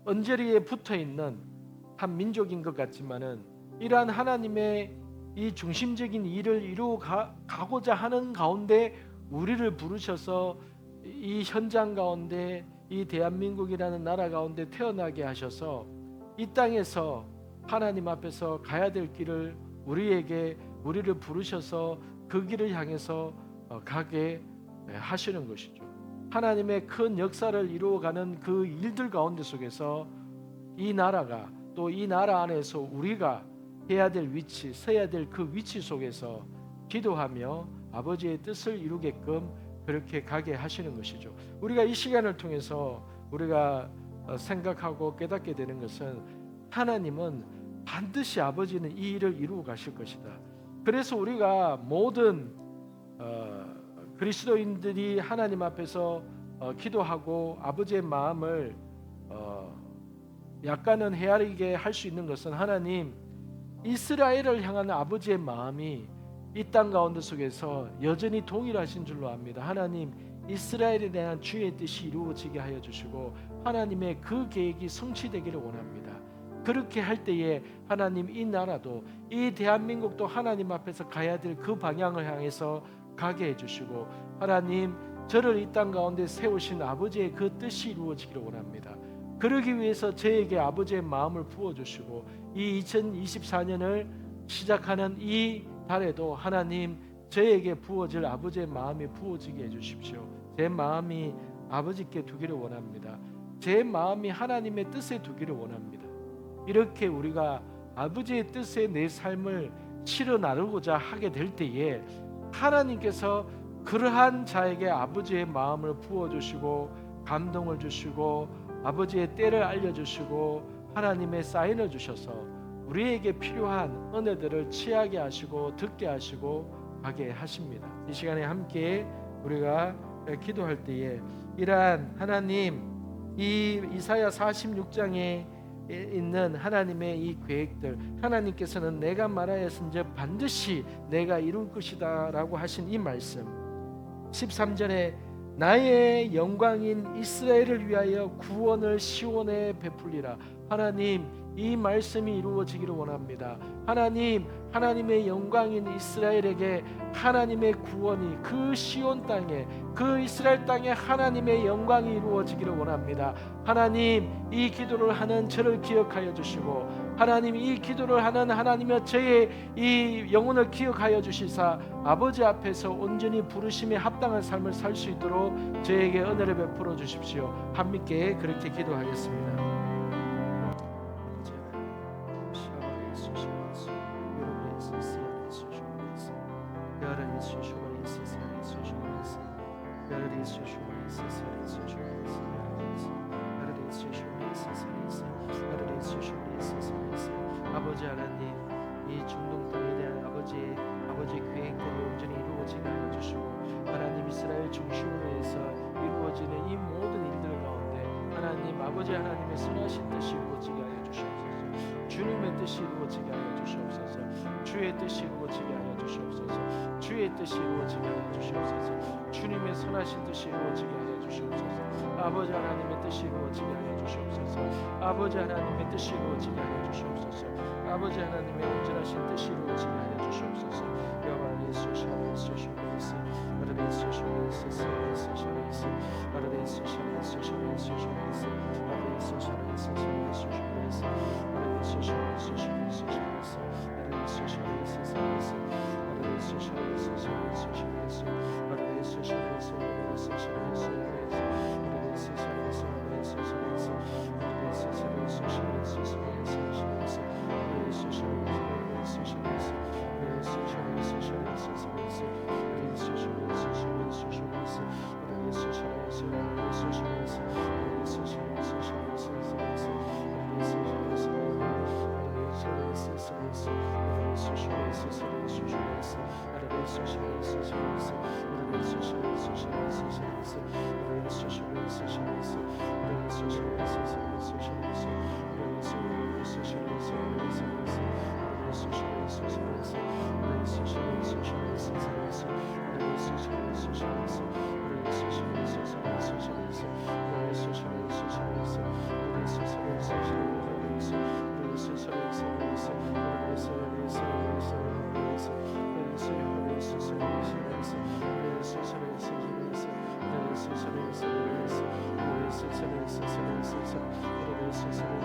언저리에 붙어 있는 한 민족인 것 같지만은 이러한 하나님의 이 중심적인 일을 이루어 가고자 하는 가운데 우리를 부르셔서 이 현장 가운데 이 대한민국이라는 나라 가운데 태어나게 하셔서 이 땅에서 하나님 앞에서 가야 될 길을 우리를 부르셔서 그 길을 향해서 가게 하시는 것이죠. 하나님의 큰 역사를 이루어가는 그 일들 가운데 속에서 이 나라가 또 이 나라 안에서 우리가 해야 될 위치, 서야 될 그 위치 속에서 기도하며 아버지의 뜻을 이루게끔 그렇게 가게 하시는 것이죠. 우리가 이 시간을 통해서 우리가 생각하고 깨닫게 되는 것은 하나님은 반드시 아버지는 이 일을 이루어 가실 것이다. 그래서 우리가 모든 그리스도인들이 하나님 앞에서 기도하고 아버지의 마음을 약간은 헤아리게 할 수 있는 것은 하나님 이스라엘을 향한 아버지의 마음이 이 땅 가운데 속에서 여전히 동일하신 줄로 압니다. 하나님 이스라엘에 대한 주의 뜻이 이루어지게 하여 주시고 하나님의 그 계획이 성취되기를 원합니다. 그렇게 할 때에 하나님 이 나라도 이 대한민국도 하나님 앞에서 가야 될 그 방향을 향해서 가게 해주시고 하나님 저를 이 땅 가운데 세우신 아버지의 그 뜻이 이루어지기를 원합니다. 그러기 위해서 저에게 아버지의 마음을 부어주시고 이 2024년을 시작하는 이 달에도 하나님 저에게 부어질 아버지의 마음이 부어지게 해주십시오. 제 마음이 아버지께 두기를 원합니다. 제 마음이 하나님의 뜻에 두기를 원합니다. 이렇게 우리가 아버지의 뜻에 내 삶을 실어 나르고자 하게 될 때에 하나님께서 그러한 자에게 아버지의 마음을 부어주시고 감동을 주시고 아버지의 때를 알려주시고 하나님의 사인을 주셔서 우리에게 필요한 은혜들을 취하게 하시고 듣게 하시고 가게 하십니다. 이 시간에 함께 우리가 기도할 때에 이러한 하나님 이 이사야 46장에 있는 하나님의 이 계획들 하나님께서는 내가 말하였은즉 반드시 내가 이룰 것이다 라고 하신 이 말씀 13절에 나의 영광인 이스라엘을 위하여 구원을 시온에 베풀리라. 하나님 이 말씀이 이루어지기를 원합니다. 하나님 하나님의 영광인 이스라엘에게 하나님의 구원이 그 시온 땅에 그 이스라엘 땅에 하나님의 영광이 이루어지기를 원합니다. 하나님 이 기도를 하는 저를 기억하여 주시고 하나님 이 기도를 하는 하나님의 저의 이 영혼을 기억하여 주시사 아버지 앞에서 온전히 부르심에 합당한 삶을 살 수 있도록 저에게 은혜를 베풀어 주십시오. 함께 그렇게 기도하겠습니다. 아버지 하나님 이 중동 땅에 대한 아버지의 계획대로 온전히 이루어지게 하여 주시고 하나님 이스라엘 중심으로 해서 이루어지는 이 모든 일들 가운데 하나님 아버지 하나님의 선하신 뜻이 이루어지게 하여 주시옵소서. 주님의 뜻이 이루어지게 하여 주시옵소서. 주의 뜻이 이루어지게 하여 주시옵소서. 주의 뜻이 이루어지게 하여 주시옵소서. 주님의 선하신 뜻이 이루어지게 하여 주시옵소서. 아버지 하나님의 뜻이 이루어지게 하여 주시옵소서. 아버지 하나님의 뜻이 이루어지게 하여 주시옵소서. 아버지 하나님의 온전하신 뜻이 이루어지게 하여 주시옵소서. 여호와 예수 샤레스 샤레스 아르데스 샤레스 샤레스 샤레스 아르데스 샤레스 샤레스 샤레스 아르데스 샤레스 샤레스 샤레스 아르데스 샤레스 샤레스 샤레스 아르데스 샤레스 샤레스 아르데스 샤레스 샤레스 샤레스 아르데스 샤레스 샤레스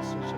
샤레스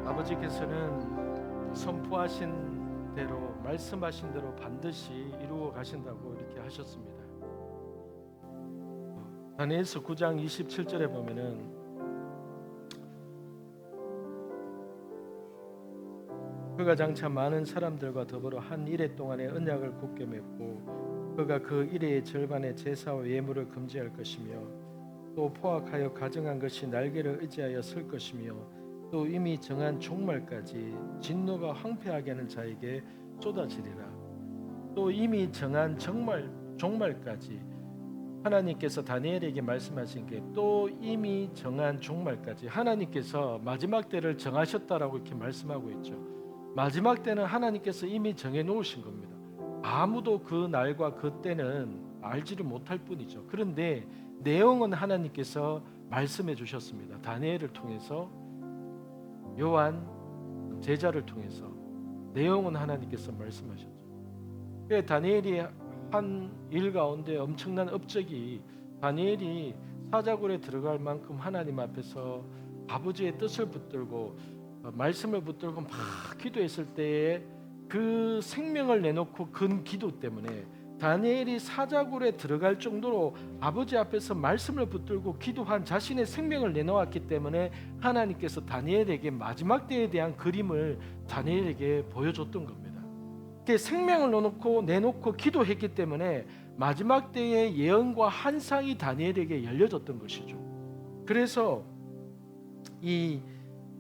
아버지께서는 선포하신 대로, 말씀하신 대로 반드시 이루어 가신다고 이렇게 하셨습니다. 다니엘서 9장 27절에 보면은 그가 장차 많은 사람들과 더불어 한 이레 동안의 언약을 굳게 맺고 그가 그 이레의 절반의 제사와 예물을 금지할 것이며 또 포악하여 가정한 것이 날개를 의지하여 설 것이며 또 이미 정한 종말까지 진노가 황폐하게 하는 자에게 쏟아지리라. 또 이미 정한 종말까지, 하나님께서 다니엘에게 말씀하신 게 또 이미 정한 종말까지, 하나님께서 마지막 때를 정하셨다라고 이렇게 말씀하고 있죠. 마지막 때는 하나님께서 이미 정해 놓으신 겁니다. 아무도 그 날과 그 때는 알지를 못할 뿐이죠. 그런데 내용은 하나님께서 말씀해 주셨습니다. 다니엘을 통해서, 요한 제자를 통해서 내용은 하나님께서 말씀하셨죠. 다니엘이 한 일 가운데 엄청난 업적이, 다니엘이 사자굴에 들어갈 만큼 하나님 앞에서 아버지의 뜻을 붙들고 말씀을 붙들고 막 기도했을 때에 그 생명을 내놓고 근 기도 때문에 다니엘이 사자굴에 들어갈 정도로 아버지 앞에서 말씀을 붙들고 기도한 자신의 생명을 내놓았기 때문에 하나님께서 다니엘에게 마지막 때에 대한 그림을 다니엘에게 보여줬던 겁니다. 생명을 내놓고 기도했기 때문에 마지막 때의 예언과 환상이 다니엘에게 열려졌던 것이죠. 그래서 이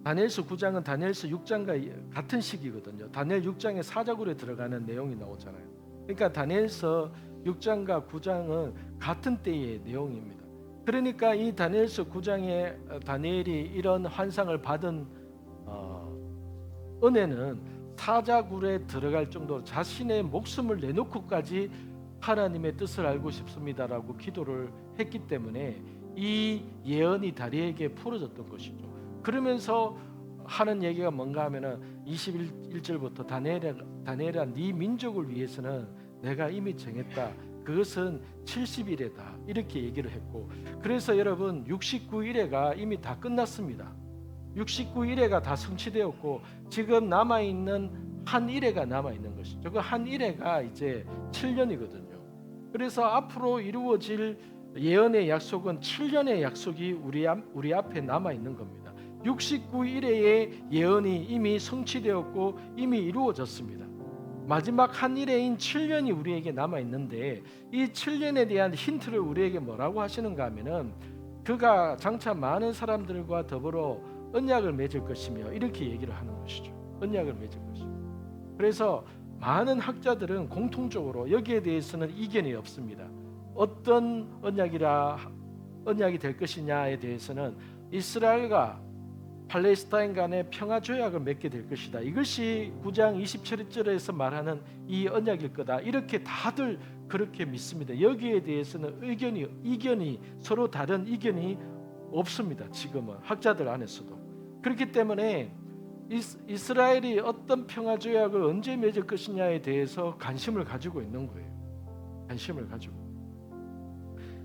다니엘서 9장은 다니엘서 6장과 같은 시기거든요. 다니엘 6장에 사자굴에 들어가는 내용이 나오잖아요. 그러니까 다니엘서 6장과 9장은 같은 때의 내용입니다. 그러니까 이 다니엘서 9장에 다니엘이 이런 환상을 받은 은혜는 사자굴에 들어갈 정도로 자신의 목숨을 내놓고까지 하나님의 뜻을 알고 싶습니다라고 기도를 했기 때문에 이 예언이 다니엘에게 풀어졌던 것이죠. 그러면서 하는 얘기가 뭔가 하면은 21절부터 다니엘아 네 민족을 위해서는 내가 이미 정했다. 그것은 70일에다 이렇게 얘기를 했고, 그래서 여러분 69일에가 이미 다 끝났습니다. 69일에가 다 성취되었고 지금 남아있는 한 일회가 남아있는 것이죠. 그 한 일회가 이제 7년이거든요. 그래서 앞으로 이루어질 예언의 약속은 7년의 약속이 우리 앞에 남아있는 겁니다. 69일의 예언이 이미 성취되었고 이미 이루어졌습니다. 마지막 한 일회인 7년이 우리에게 남아있는데, 이 7년에 대한 힌트를 우리에게 뭐라고 하시는가 하면은, 그가 장차 많은 사람들과 더불어 언약을 맺을 것이며, 이렇게 얘기를 하는 것이죠. 언약을 맺을 것이며. 그래서 많은 학자들은 공통적으로 여기에 대해서는 이견이 없습니다. 어떤 언약이 될 것이냐에 대해서는 이스라엘과 팔레스타인 간의 평화 조약을 맺게 될 것이다. 이것이 9장 27절에서 말하는 이 언약일 거다. 이렇게 다들 그렇게 믿습니다. 여기에 대해서는 이견이 서로 다른 이견이 없습니다. 지금은 학자들 안에서도. 그렇기 때문에 이스라엘이 어떤 평화 조약을 언제 맺을 것이냐에 대해서 관심을 가지고 있는 거예요. 관심을 가지고.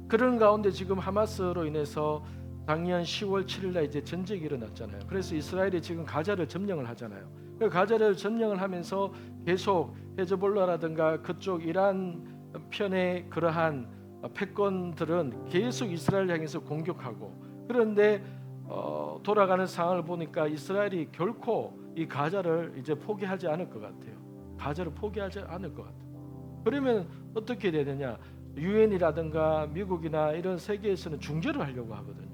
그런 가운데 지금 하마스로 인해서 작년 10월 7일 날 이제 전쟁이 일어났잖아요. 그래서 이스라엘이 지금 가자를 점령을 하잖아요. 그 가자를 점령을 하면서 계속 헤즈볼라라든가 그쪽 이란 편의 그러한 패권들은 계속 이스라엘 향해서 공격하고, 그런데 돌아가는 상황을 보니까 이스라엘이 결코 이 가자를 이제 포기하지 않을 것 같아요. 가자를 포기하지 않을 것 같아요. 그러면 어떻게 되느냐? 유엔이라든가 미국이나 이런 세계에서는 중재를 하려고 하거든요.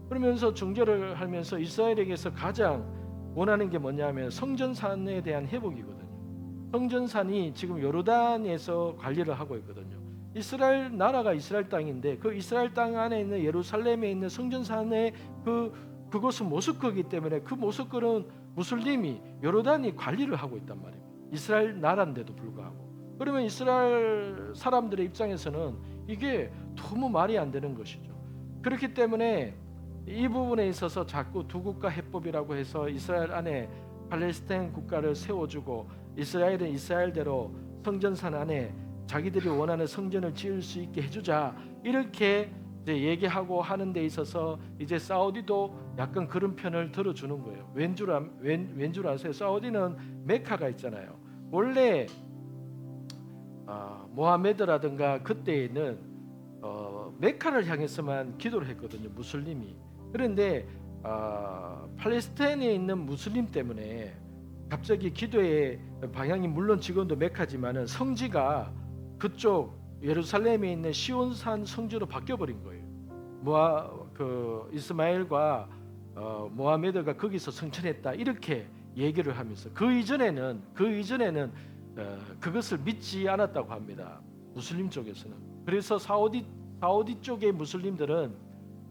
그러면서 중재를 하면서 이스라엘에게서 가장 원하는 게 뭐냐면 성전산에 대한 회복이거든요. 성전산이 지금 요르단에서 관리를 하고 있거든요. 이스라엘 나라가 이스라엘 땅인데 그 이스라엘 땅 안에 있는 예루살렘에 있는 성전산의 그곳은 모스크이기 때문에 그 모스크는 무슬림이 요르단이 관리를 하고 있단 말입니다. 이스라엘 나라인데도 불구하고. 그러면 이스라엘 사람들의 입장에서는 이게 너무 말이 안 되는 것이죠. 그렇기 때문에 이 부분에 있어서 자꾸 두 국가 해법이라고 해서 이스라엘 안에 팔레스타인 국가를 세워주고 이스라엘은 이스라엘대로 성전산 안에 자기들이 원하는 성전을 지을 수 있게 해주자, 이렇게 이제 얘기하고 하는 데 있어서 이제 사우디도 약간 그런 편을 들어주는 거예요. 왠 줄 아세요? 사우디는 메카가 있잖아요. 원래 모하메드라든가 그때에는 메카를 향해서만 기도를 했거든요, 무슬림이. 그런데 팔레스타인에 있는 무슬림 때문에 갑자기 기도의 방향이 물론 지금도 메카지만은 성지가 그쪽 예루살렘에 있는 시온산 성지로 바뀌어버린 거예요. 이스마엘과 모하메드가 거기서 성천했다, 이렇게 얘기를 하면서 그 이전에는 그것을 믿지 않았다고 합니다, 무슬림 쪽에서는. 그래서 사우디 쪽의 무슬림들은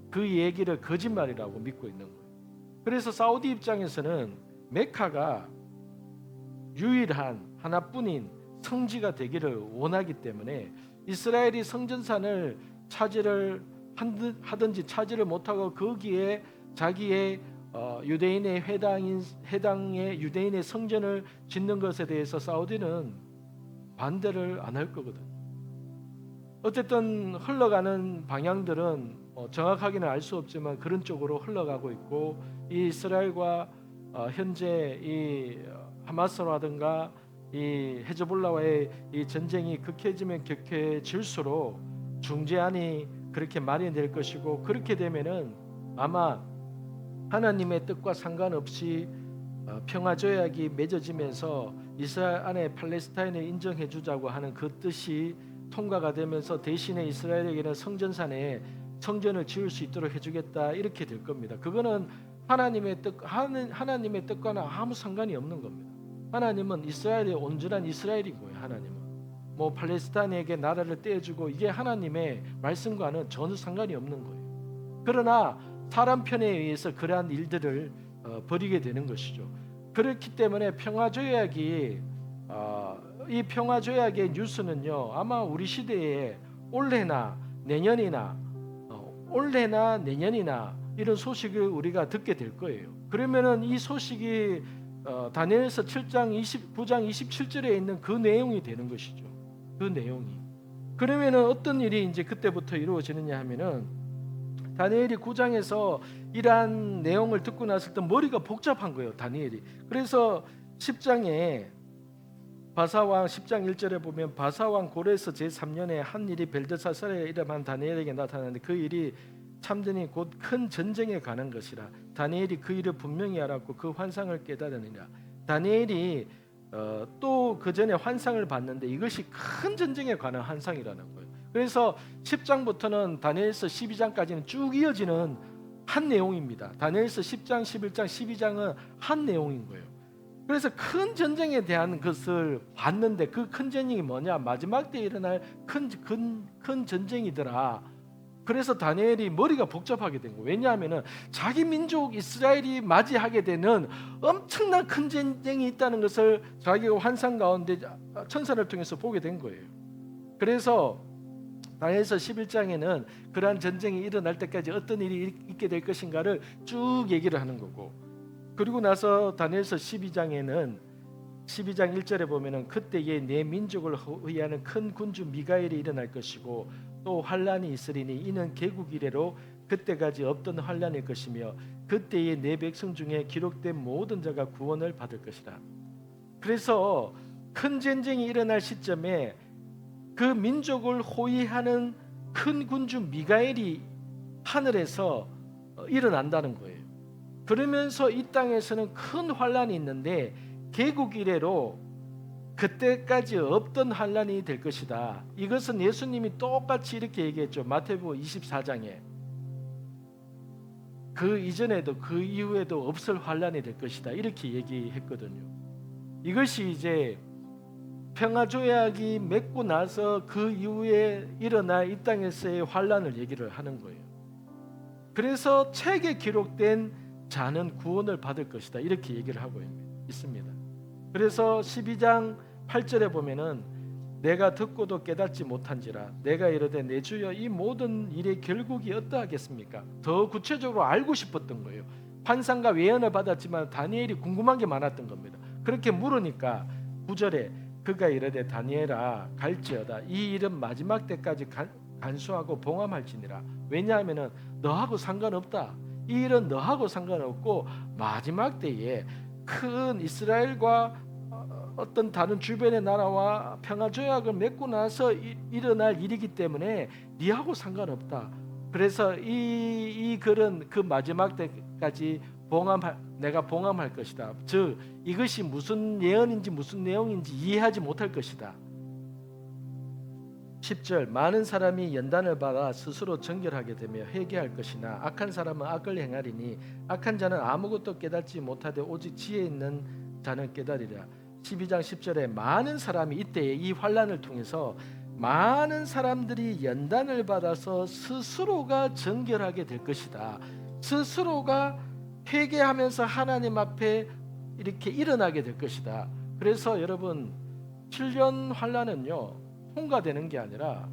그 얘기를 거짓말이라고 믿고 있는 거예요. 그래서 사우디 입장에서는 메카가 유일한 하나뿐인 성지가 되기를 원하기 때문에 이스라엘이 성전산을 차지를 하든지 차지를 못하고 거기에 자기의 유대인의 해당의 유대인의 성전을 짓는 것에 대해서 사우디는 반대를 안 할 거거든요. 어쨌든 흘러가는 방향들은 정확하게는 알 수 없지만 그런 쪽으로 흘러가고 있고, 이 이스라엘과 현재 이 하마스라든가 이 헤즈볼라와의 이 전쟁이 극해지면 격해질수록 중재안이 그렇게 마련될 것이고, 그렇게 되면은 아마 하나님의 뜻과 상관없이 평화 조약이 맺어지면서 이스라엘 안에 팔레스타인을 인정해 주자고 하는 그 뜻이 통과가 되면서 대신에 이스라엘에게는 성전산에 성전을 지을 수 있도록 해주겠다, 이렇게 될 겁니다. 그거는 하나님의 뜻과는 아무 상관이 없는 겁니다. 하나님은 이스라엘의 온전한 이스라엘이고요. 하나님은 뭐 팔레스타인에게 나라를 떼어주고 이게 하나님의 말씀과는 전혀 상관이 없는 거예요. 그러나 사람 편에 의해서 그러한 일들을 벌이게 되는 것이죠. 그렇기 때문에 평화조약이 이 평화조약의 뉴스는요, 아마 우리 시대에 올해나 내년이나 이런 소식을 우리가 듣게 될 거예요. 그러면은 이 소식이 다니엘서 9장 27절에 있는 그 내용이 되는 것이죠. 그 내용이. 그러면은 어떤 일이 이제 그때부터 이루어지느냐 하면은 다니엘이 9장에서 이러한 내용을 듣고 났을 때 머리가 복잡한 거예요, 다니엘이. 그래서 10장에 바사왕 10장 1절에 보면 바사왕 고레스 제3년에 한 일이 벨드사살의 이름한 다니엘에게 나타났는데 그 일이 참되니 곧 큰 전쟁에 관한 것이라. 다니엘이 그 일을 분명히 알았고 그 환상을 깨달으니라. 다니엘이 또 그 전에 환상을 봤는데 이것이 큰 전쟁에 관한 환상이라는 거예요. 그래서 10장부터는 다니엘서 12장까지는 쭉 이어지는 한 내용입니다. 다니엘서 10장, 11장, 12장은 한 내용인 거예요. 그래서 큰 전쟁에 대한 것을 봤는데 그 큰 전쟁이 뭐냐? 마지막 때 일어날 큰 전쟁이더라. 그래서 다니엘이 머리가 복잡하게 된 거예요. 왜냐하면 자기 민족 이스라엘이 맞이하게 되는 엄청난 큰 전쟁이 있다는 것을 자기가 환상 가운데 천사를 통해서 보게 된 거예요. 그래서 다니엘서 11장에는 그러한 전쟁이 일어날 때까지 어떤 일이 있게 될 것인가를 쭉 얘기를 하는 거고, 그리고 나서 다니엘서 12장에는 12장 1절에 보면은 그때에 내 민족을 호위하는 큰 군주 미가엘이 일어날 것이고 또 환란이 있으리니 이는 개국 이래로 그때까지 없던 환란일 것이며 그때에 내 백성 중에 기록된 모든 자가 구원을 받을 것이라. 그래서 큰 전쟁이 일어날 시점에 그 민족을 호위하는 큰 군주 미가엘이 하늘에서 일어난다는 거예요. 그러면서 이 땅에서는 큰 환란이 있는데 개국 이래로 그때까지 없던 환란이 될 것이다. 이것은 예수님이 똑같이 이렇게 얘기했죠. 마태복음 24장에 그 이전에도 그 이후에도 없을 환란이 될 것이다. 이렇게 얘기했거든요. 이것이 이제 평화조약이 맺고 나서 그 이후에 일어날 이 땅에서의 환란을 얘기를 하는 거예요. 그래서 책에 기록된 자는 구원을 받을 것이다. 이렇게 얘기를 하고 있습니다. 그래서 12장 8절에 보면은 내가 듣고도 깨닫지 못한지라 내가 이르되 내 주여 이 모든 일의 결국이 어떠하겠습니까? 더 구체적으로 알고 싶었던 거예요. 환상과 외연을 받았지만 다니엘이 궁금한 게 많았던 겁니다. 그렇게 물으니까 9절에 그가 이르되 다니엘아 갈지어다 이 일은 마지막 때까지 간수하고 봉함할지니라. 왜냐하면 너하고 상관없다. 이 일은 너하고 상관없고 마지막 때에 큰 이스라엘과 어떤 다른 주변의 나라와 평화조약을 맺고 나서 일어날 일이기 때문에 네하고 상관없다. 그래서 이 글은 그 마지막 때까지 내가 봉함할 것이다. 즉 이것이 무슨 예언인지 무슨 내용인지 이해하지 못할 것이다. 10절 많은 사람이 연단을 받아 스스로 정결하게 되며 회개할 것이나 악한 사람은 악을 행하리니 악한 자는 아무것도 깨닫지 못하되 오직 지혜 있는 자는 깨달으리라. 12장 10절에 많은 사람이 이때에 이 환란을 통해서 많은 사람들이 연단을 받아서 스스로가 정결하게 될 것이다. 스스로가 회개하면서 하나님 앞에 이렇게 일어나게 될 것이다. 그래서 여러분 7년 환란은요 통과되는 게 아니라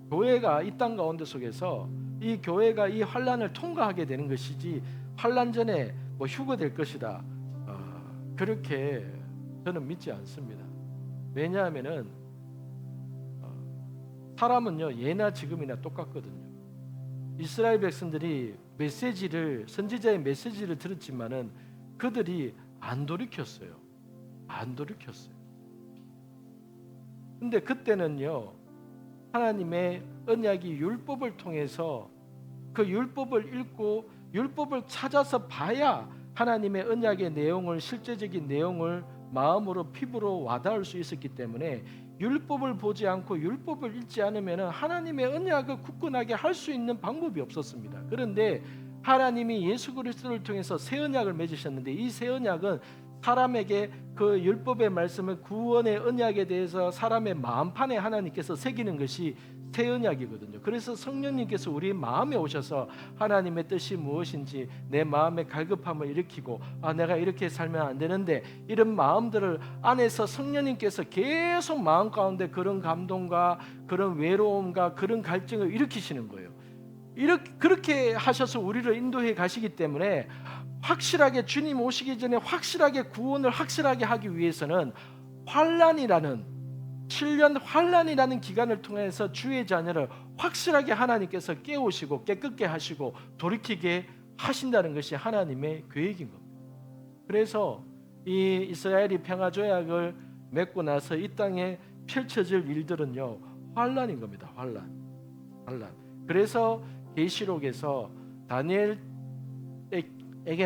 교회가 이 땅 가운데 속에서 이 교회가 이 환란을 통과하게 되는 것이지 환란 전에 뭐 휴거될 것이다. 그렇게 저는 믿지 않습니다. 왜냐하면은 사람은요 예나 지금이나 똑같거든요. 이스라엘 백성들이 메시지를 선지자의 메시지를 들었지만은 그들이 안 돌이켰어요. 안 돌이켰어요. 근데 그때는요 하나님의 언약이 율법을 통해서 그 율법을 읽고 율법을 찾아서 봐야 하나님의 언약의 내용을 실제적인 내용을 마음으로 피부로 와닿을 수 있었기 때문에 율법을 보지 않고 율법을 읽지 않으면 하나님의 언약을 굳건하게 할 수 있는 방법이 없었습니다. 그런데 하나님이 예수 그리스도를 통해서 새 언약을 맺으셨는데 이 새 언약은 사람에게 그 율법의 말씀을 구원의 언약에 대해서 사람의 마음판에 하나님께서 새기는 것이 새 언약이거든요. 그래서 성령님께서 우리 마음에 오셔서 하나님의 뜻이 무엇인지 내 마음의 갈급함을 일으키고 내가 이렇게 살면 안 되는데 이런 마음들을 안에서 성령님께서 계속 마음 가운데 그런 감동과 그런 외로움과 그런 갈증을 일으키시는 거예요. 그렇게 하셔서 우리를 인도해 가시기 때문에 확실하게 주님 오시기 전에 확실하게 구원을 확실하게 하기 위해서는 환란이라는 7년 환란이라는 기간을 통해서 주의 자녀를 확실하게 하나님께서 깨우시고 깨끗게 하시고 돌이키게 하신다는 것이 하나님의 계획인 겁니다. 그래서 이 이스라엘이 평화조약을 맺고 나서 이 땅에 펼쳐질 일들은요, 환란인 겁니다. 환란. 그래서 계시록에서 다니엘에게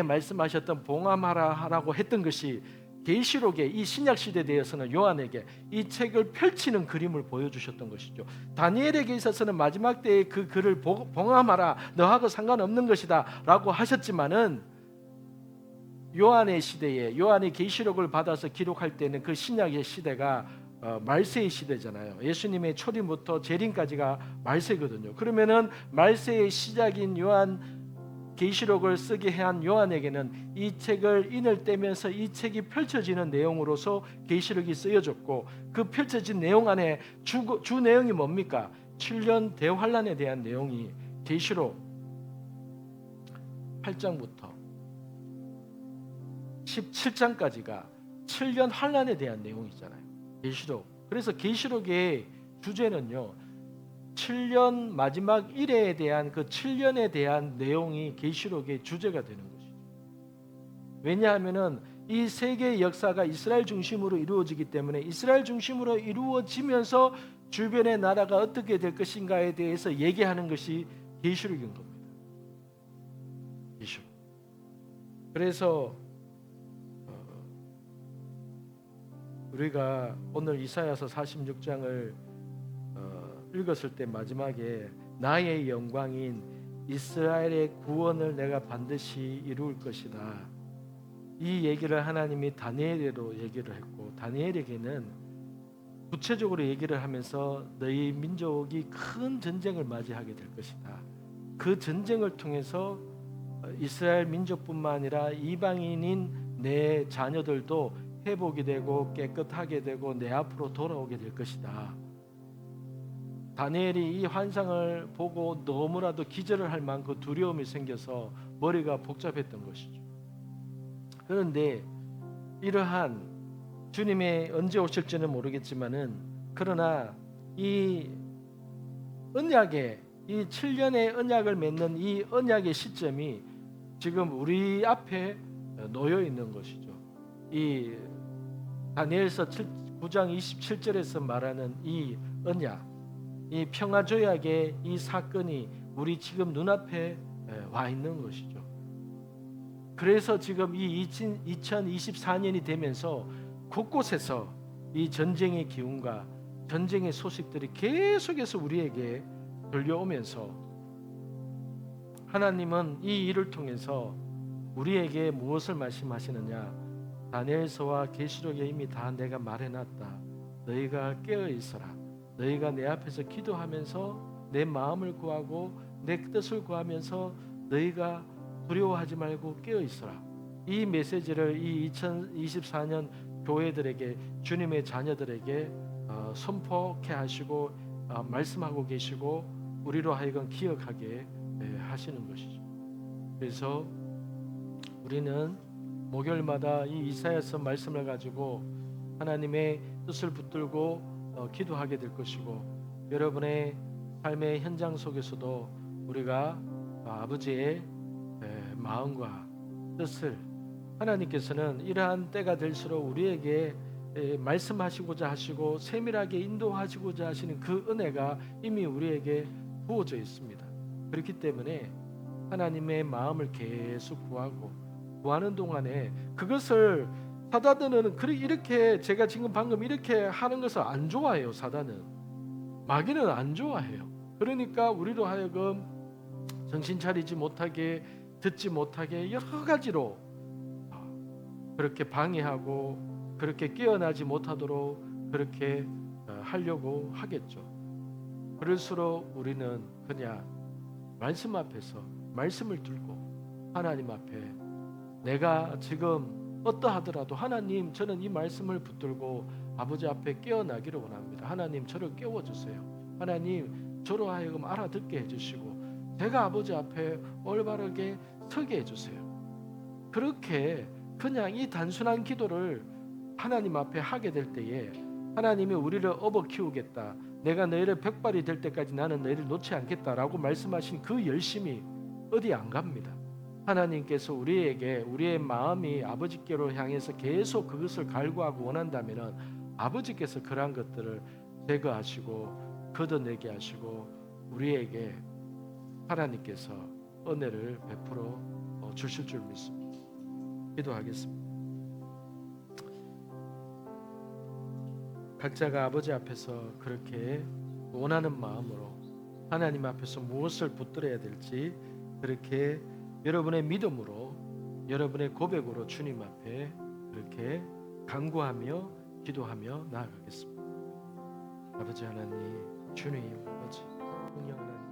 말씀하셨던 봉함하라라고 했던 것이 계시록의 이 신약 시대에 대해서는 요한에게 이 책을 펼치는 그림을 보여주셨던 것이죠. 다니엘에게 있어서는 마지막 때에 그 글을 봉함하라, 너하고 상관없는 것이다라고 하셨지만은 요한의 시대에, 요한이 계시록을 받아서 기록할 때는 그 신약의 시대가 말세의 시대잖아요. 예수님의 초림부터 재림까지가 말세거든요. 그러면은 말세의 시작인 요한, 계시록을 쓰게 한 요한에게는 이 책을 인을 떼면서 이 책이 펼쳐지는 내용으로서 계시록이 쓰여졌고, 그 펼쳐진 내용 안에 주 내용이 뭡니까? 7년 대환란에 대한 내용이 계시록 8장부터 17장까지가 7년 환란에 대한 내용이잖아요. 계시록. 그래서 계시록의 주제는요, 7년 마지막 1회에 대한 그 7년에 대한 내용이 계시록의 주제가 되는 것이죠. 왜냐하면은 이 세계의 역사가 이스라엘 중심으로 이루어지기 때문에 이스라엘 중심으로 이루어지면서 주변의 나라가 어떻게 될 것인가에 대해서 얘기하는 것이 계시록인 겁니다. 계시록. 그래서 우리가 오늘 이사야서 46장을 읽었을 때 마지막에 나의 영광인 이스라엘의 구원을 내가 반드시 이룰 것이다, 이 얘기를 하나님이 다니엘에로 얘기를 했고, 다니엘에게는 구체적으로 얘기를 하면서 너희 민족이 큰 전쟁을 맞이하게 될 것이다, 그 전쟁을 통해서 이스라엘 민족뿐만 아니라 이방인인 내 자녀들도 회복이 되고 깨끗하게 되고 내 앞으로 돌아오게 될 것이다. 다니엘이 이 환상을 보고 너무나도 기절을 할 만큼 두려움이 생겨서 머리가 복잡했던 것이죠. 그런데 이러한 주님의 언제 오실지는 모르겠지만은, 그러나 이 언약의 이 7년의 언약을 맺는 이 언약의 시점이 지금 우리 앞에 놓여 있는 것이죠. 이 다니엘서 9장 27절에서 말하는 이 언약, 이 평화조약의 이 사건이 우리 지금 눈앞에 와 있는 것이죠. 그래서 지금 이 2024년이 되면서 곳곳에서 이 전쟁의 기운과 전쟁의 소식들이 계속해서 우리에게 들려오면서 하나님은 이 일을 통해서 우리에게 무엇을 말씀하시느냐? 다니엘서와 계시록에 이미 다 내가 말해놨다. 너희가 깨어있어라. 너희가 내 앞에서 기도하면서 내 마음을 구하고 내 뜻을 구하면서 너희가 두려워하지 말고 깨어있어라. 이 메시지를 이 2024년 교회들에게, 주님의 자녀들에게 선포케 하시고 말씀하고 계시고 우리로 하여금 기억하게 하시는 것이죠. 그래서 우리는 목요일마다 이 이사야서 말씀을 가지고 하나님의 뜻을 붙들고 기도하게 될 것이고, 여러분의 삶의 현장 속에서도 우리가 아버지의 마음과 뜻을, 하나님께서는 이러한 때가 될수록 우리에게 말씀하시고자 하시고 세밀하게 인도하시고자 하시는 그 은혜가 이미 우리에게 부어져 있습니다. 그렇기 때문에 하나님의 마음을 계속 구하는 동안에 그것을, 사단은 이렇게 제가 지금 방금 이렇게 하는 것을 안 좋아해요. 사단은, 마귀는 안 좋아해요. 그러니까 우리로 하여금 정신 차리지 못하게, 듣지 못하게 여러 가지로 그렇게 방해하고 그렇게 깨어나지 못하도록 그렇게 하려고 하겠죠. 그럴수록 우리는 그냥 말씀 앞에서 말씀을 들고 하나님 앞에, 내가 지금 어떠하더라도 하나님, 저는 이 말씀을 붙들고 아버지 앞에 깨어나기를 원합니다. 하나님, 저를 깨워주세요. 하나님, 저로 하여금 알아듣게 해주시고 제가 아버지 앞에 올바르게 서게 해주세요. 그렇게 그냥 이 단순한 기도를 하나님 앞에 하게 될 때에 하나님이 우리를 업어 키우겠다, 내가 너희를 백발이 될 때까지 나는 너희를 놓지 않겠다라고 말씀하신 그 열심이 어디 안 갑니다. 하나님께서 우리에게 우리의 마음이 아버지께로 향해서 계속 그것을 갈구하고 원한다면 아버지께서 그러한 것들을 제거하시고 걷어내게 하시고 우리에게 하나님께서 은혜를 베풀어 주실 줄 믿습니다. 기도하겠습니다. 각자가 아버지 앞에서 그렇게 원하는 마음으로 하나님 앞에서 무엇을 붙들어야 될지 그렇게 여러분의 믿음으로 여러분의 고백으로 주님 앞에 그렇게 간구하며 기도하며 나아가겠습니다. 아버지 하나님, 주님 아버지, 성령 하나님,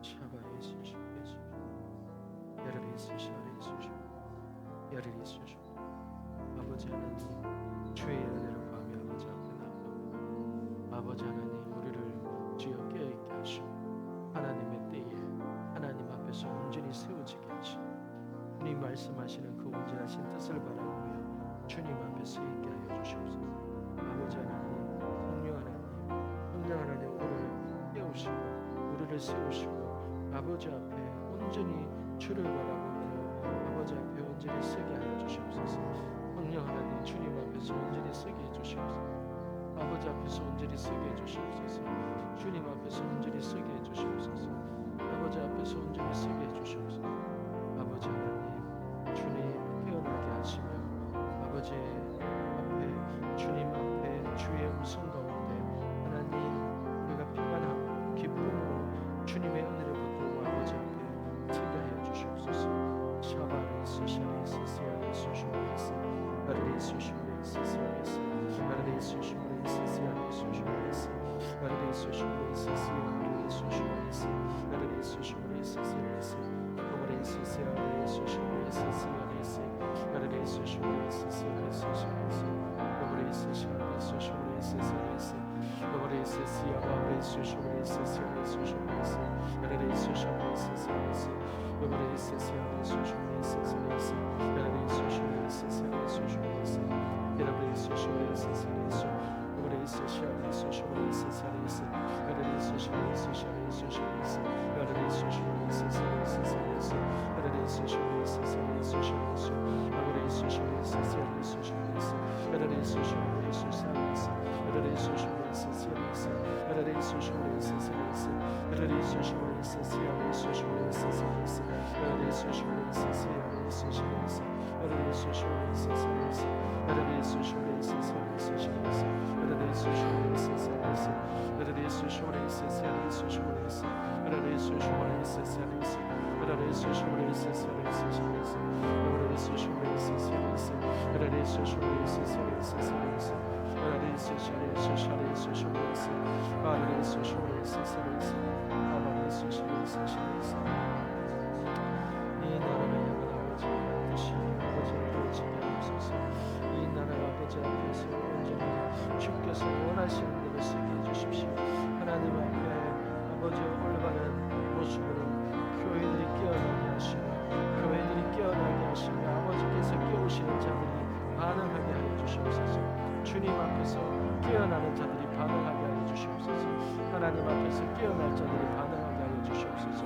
샤바에 쓰시오, 야르리 쓰시오, 야르리 쓰시오. 아버지 하나님, 주의 은혜를 구하며 아버지 앞에 나아갑니다. 아버지 하나님, 우리를 주여 깨어있게 하시고 하나님의 때에 하나님 앞에서 온전히 세워지게 하시고 주님 말씀하시는 그 온전하신 뜻을 바라보며 주님 앞에 서 있게 하여 주시옵소서. 아버지 하나님, 성령 하나님, 성령 하나님, 우리를 깨우시고 우리를 세우시고 아버지 앞에 온전히 주를 바라보며 아버지 앞에 온전히 서게 하여 주시옵소서. 성령 하나님, 주님 앞에서 온전히 서게 해 주시옵소서. 아버지 앞에서 온전히 서게 해 주시옵소서. 주님 앞에서 온전히 서게 해 주시옵소서. 아버지 앞에서 온전히 서게 해 주시옵소서. 아버지 하나님, 주님 깨어나게 하시며 아버지 앞에 주님 앞에 주의 음성 가운데 하나님 우리가 평안하고 기쁨으로 주님의 은혜를 붙들고 아버지 앞에 서게 하여 주시옵소서. 샤바레스 샤레스 시아레스 슈레스 가르레스 슈레스 시아레스 가르레스 슈레스 시아레스 슈레스 가르레스 슈레스 시아레스 슈레스 가르레스 슈레스 시아레스 가르레스 시아레스 슈레스 시아레스 가르레스 슈레스 시아레스 슈레스 가르레스 샤레스 슈레스 시아레스 가르레스 시아레스 슈레스 시아레스 슈레스 가르레스 슈레스 시아레스 Gabriel Sessiano Socialist Socialist Gabriel Socialist Socialist Socialist Gabriel Socialist Socialist Gabriel Socialist Socialist Socialist Gabriel Socialist Socialist Socialist Gabriel Socialist Socialist Socialist Gabriel Socialist Socialist Socialist Gabriel Socialist Socialist Socialist Gabriel Socialist Socialist Gabriel Socialist Socialist Gabriel Socialist Socialist Gabriel Socialist Socialist Socialist Gabriel Socialist Socialist Socialist Gabriel Socialist Socialist Gabriel Socialist Socialist Socialist Gabriel Socialist Socialist Gabriel Socialist Socialist Socialist Gabriel Socialist Socialist Gabriel Socialist Socialist Socialist Gabriel Socialist Socialist Gabriel Socialist Socialist Socialist Gabriel Socialist Socialist Socialist Gabriel Socialist Socialist Gabriel Socialist Socialist 이 나라를 향한 아버지의 뜻이 아버지를 이루어지게 하옵소서. 이 나라 아버지 앞에서 온전히 주께서 원하시는 대로 쓰게 해주십시오. 하나님 앞에 아버지 올바른 모습으로 교회들이 깨어나게 하시며 교회들이 깨어나게 하시며 아버지께서 깨우시는 자들이 반응하게 하여 주시옵소서. 주님 앞에서 깨어나는 자들이 반응하게 하여 주시옵소서. 하나님 앞에서 깨어날 자들이 반응하게 하여 주시옵소서.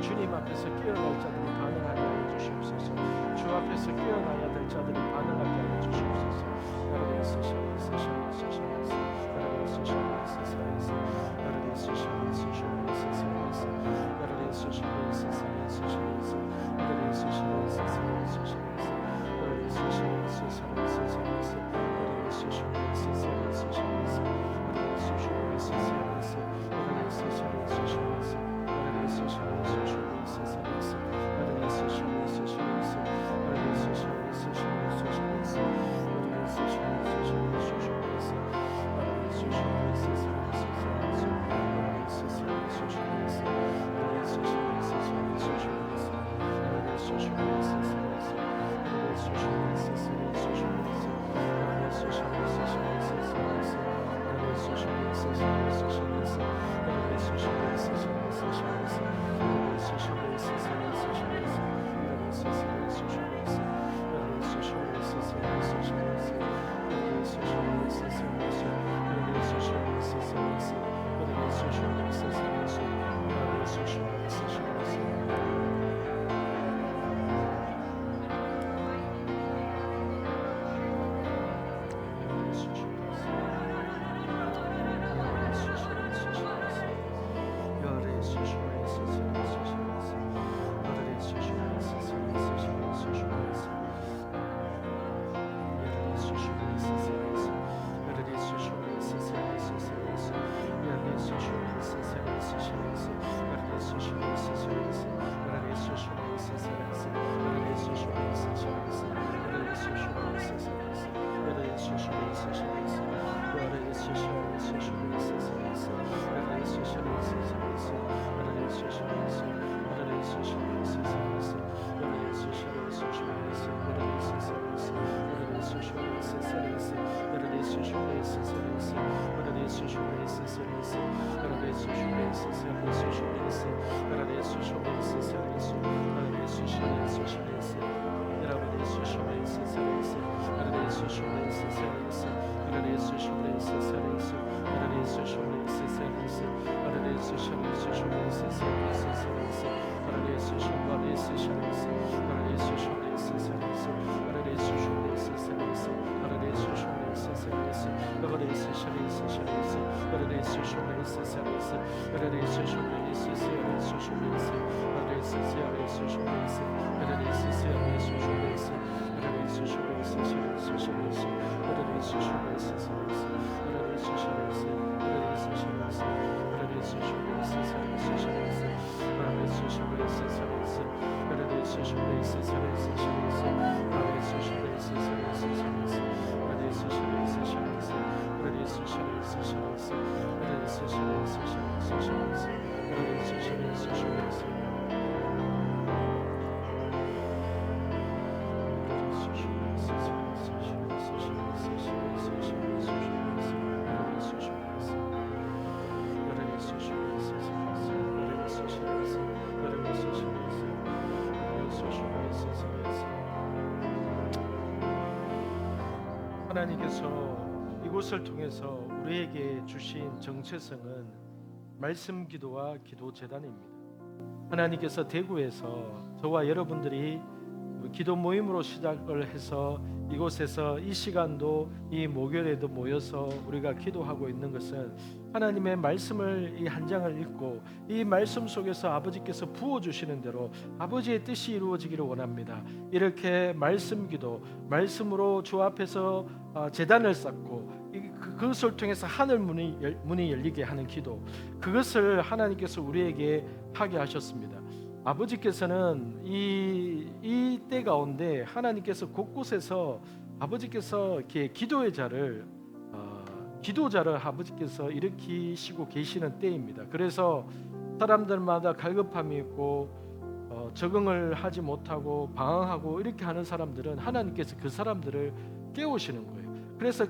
주님 앞에서 깨어날 자들이 반응하게 하여 주시옵소서. 주 앞에서 깨어나야 될 자들이 반응하게 하여 주시옵소서. 가르레스 샤레스 샤레스 샤레스 가르레스 샤레스 샤레스 가르레스 샤레스 샤레스 샤레스 가르레스 샤레스 샤레스 샤레스 가르레스 샤레스 샤레스 샤레스 가르레스 샤레스 샤레스 샤레스 가르레스 샤레스 샤레스 샤레스 가르레스 샤레스 샤레스 가르레스 샤레스 샤레스 Socialist 하나님께서 이곳을 통해서 우리에게 주신 정체성은 말씀 기도와 기도 재단입니다. 하나님께서 대구에서 저와 여러분들이 기도 모임으로 시작을 해서 이곳에서 이 시간도 이 목요일에도 모여서 우리가 기도하고 있는 것은 하나님의 말씀을 이 한 장을 읽고 이 말씀 속에서 아버지께서 부어주시는 대로 아버지의 뜻이 이루어지기를 원합니다. 이렇게 말씀 기도, 말씀으로 주 앞에서 제단을 쌓고 그것을 통해서 하늘 문이 열리게 하는 기도, 그것을 하나님께서 우리에게 하게 하셨습니다. 아버지께서는 이 때 가운데 하나님께서 곳곳에서 아버지께서 이렇게 기도자를 아버지께서 일으키시고 계시는 때입니다. 그래서 사람들마다 갈급함이 있고 적응을 하지 못하고 방황하고 이렇게 하는 사람들은 하나님께서 그 사람들을 깨우시는 거예요. 그래서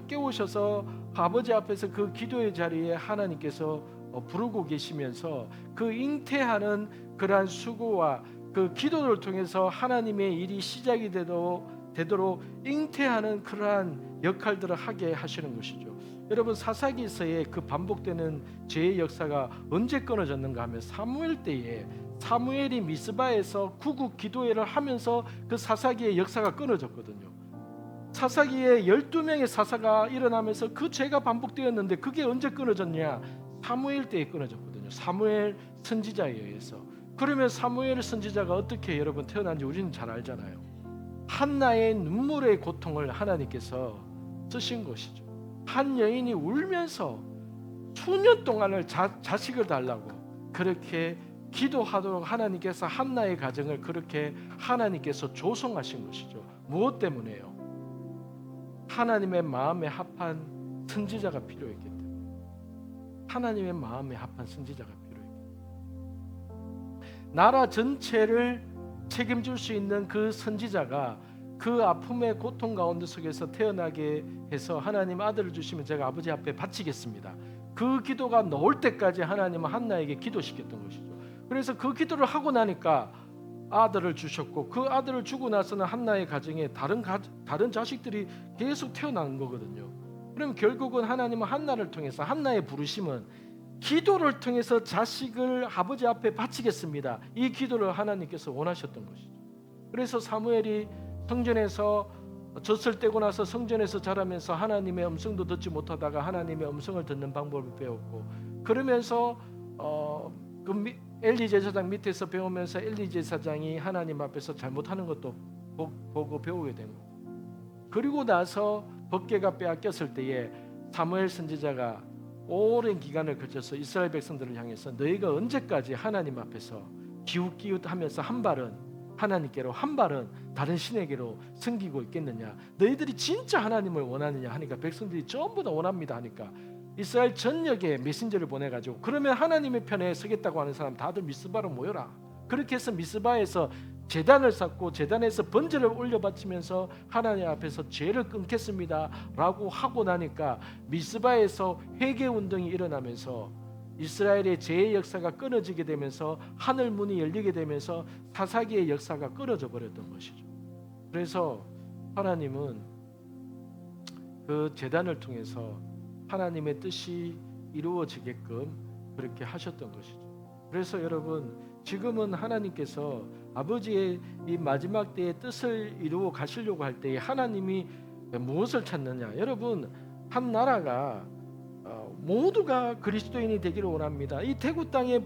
깨우셔서 아버지 앞에서 그 기도의 자리에 하나님께서 부르고 계시면서 그 잉태하는 그러한 수고와 그 기도를 통해서 하나님의 일이 시작이 되도록 잉태하는 그러한 역할들을 하게 하시는 것이죠. 여러분, 사사기서의 그 반복되는 죄의 역사가 언제 끊어졌는가 하면 사무엘 때에 사무엘이 미스바에서 구국 기도회를 하면서 그 사사기의 역사가 끊어졌거든요. 사사기에 12명의 사사가 일어나면서 그 죄가 반복되었는데 그게 언제 끊어졌냐? 사무엘 때에 끊어졌거든요. 사무엘 선지자에 의해서. 그러면 사무엘 선지자가 어떻게 여러분 태어난지 우리는 잘 알잖아요. 한나의 눈물의 고통을 하나님께서 쓰신 것이죠. 한 여인이 울면서 수년 동안을 자식을 달라고 그렇게 기도하도록 하나님께서 한나의 가정을 그렇게 하나님께서 조성하신 것이죠. 무엇 때문에요? 하나님의 마음에 합한 선지자가 필요했기 때문에. 하나님의 마음에 합한 선지자가 필요했기 때문에. 나라 전체를 책임질 수 있는 그 선지자가 그 아픔의 고통 가운데 속에서 태어나게 해서 하나님 아들을 주시면 제가 아버지 앞에 바치겠습니다. 그 기도가 나올 때까지 하나님은 한나에게 기도시켰던 것이죠. 그래서 그 기도를 하고 나니까 아들을 주셨고 그 아들을 주고 나서는 한나의 가정에 다른 자식들이 계속 태어난 거거든요. 그럼 결국은 하나님은 한나를 통해서 한나의 부르심은 기도를 통해서 자식을 아버지 앞에 바치겠습니다. 이 기도를 하나님께서 원하셨던 것이죠. 그래서 사무엘이 성전에서 젖을 떼고 나서 성전에서 자라면서 하나님의 음성도 듣지 못하다가 하나님의 음성을 듣는 방법을 배웠고, 그러면서 엘리 제사장 밑에서 배우면서 엘리 제사장이 하나님 앞에서 잘못하는 것도 보고 배우게 된 거예요. 그리고 나서 법궤가 빼앗겼을 때에 사무엘 선지자가 오랜 기간을 거쳐서 이스라엘 백성들을 향해서 너희가 언제까지 하나님 앞에서 기웃기웃하면서 한 발은 하나님께로 한 발은 다른 신에게로 섬기고 있겠느냐, 너희들이 진짜 하나님을 원하느냐 하니까 백성들이 전부 다 원합니다 하니까 이스라엘 전역에 메신저를 보내가지고 그러면 하나님의 편에 서겠다고 하는 사람 다들 미스바로 모여라. 그렇게 해서 미스바에서 제단을 쌓고 제단에서 번제를 올려바치면서 하나님 앞에서 죄를 끊겠습니다 라고 하고 나니까 미스바에서 회개운동이 일어나면서 이스라엘의 죄의 역사가 끊어지게 되면서 하늘 문이 열리게 되면서 사사기의 역사가 끊어져 버렸던 것이죠. 그래서 하나님은 그 제단을 통해서 하나님의 뜻이 이루어지게끔 그렇게 하셨던 것이죠. 그래서 여러분, 지금은 하나님께서 아버지의 이 마지막 때의 뜻을 이루어 가시려고 할 때에 하나님이 무엇을 찾느냐? 여러분, 한 나라가 모두가 그리스도인이 되기를 원합니다. 이 대구 땅에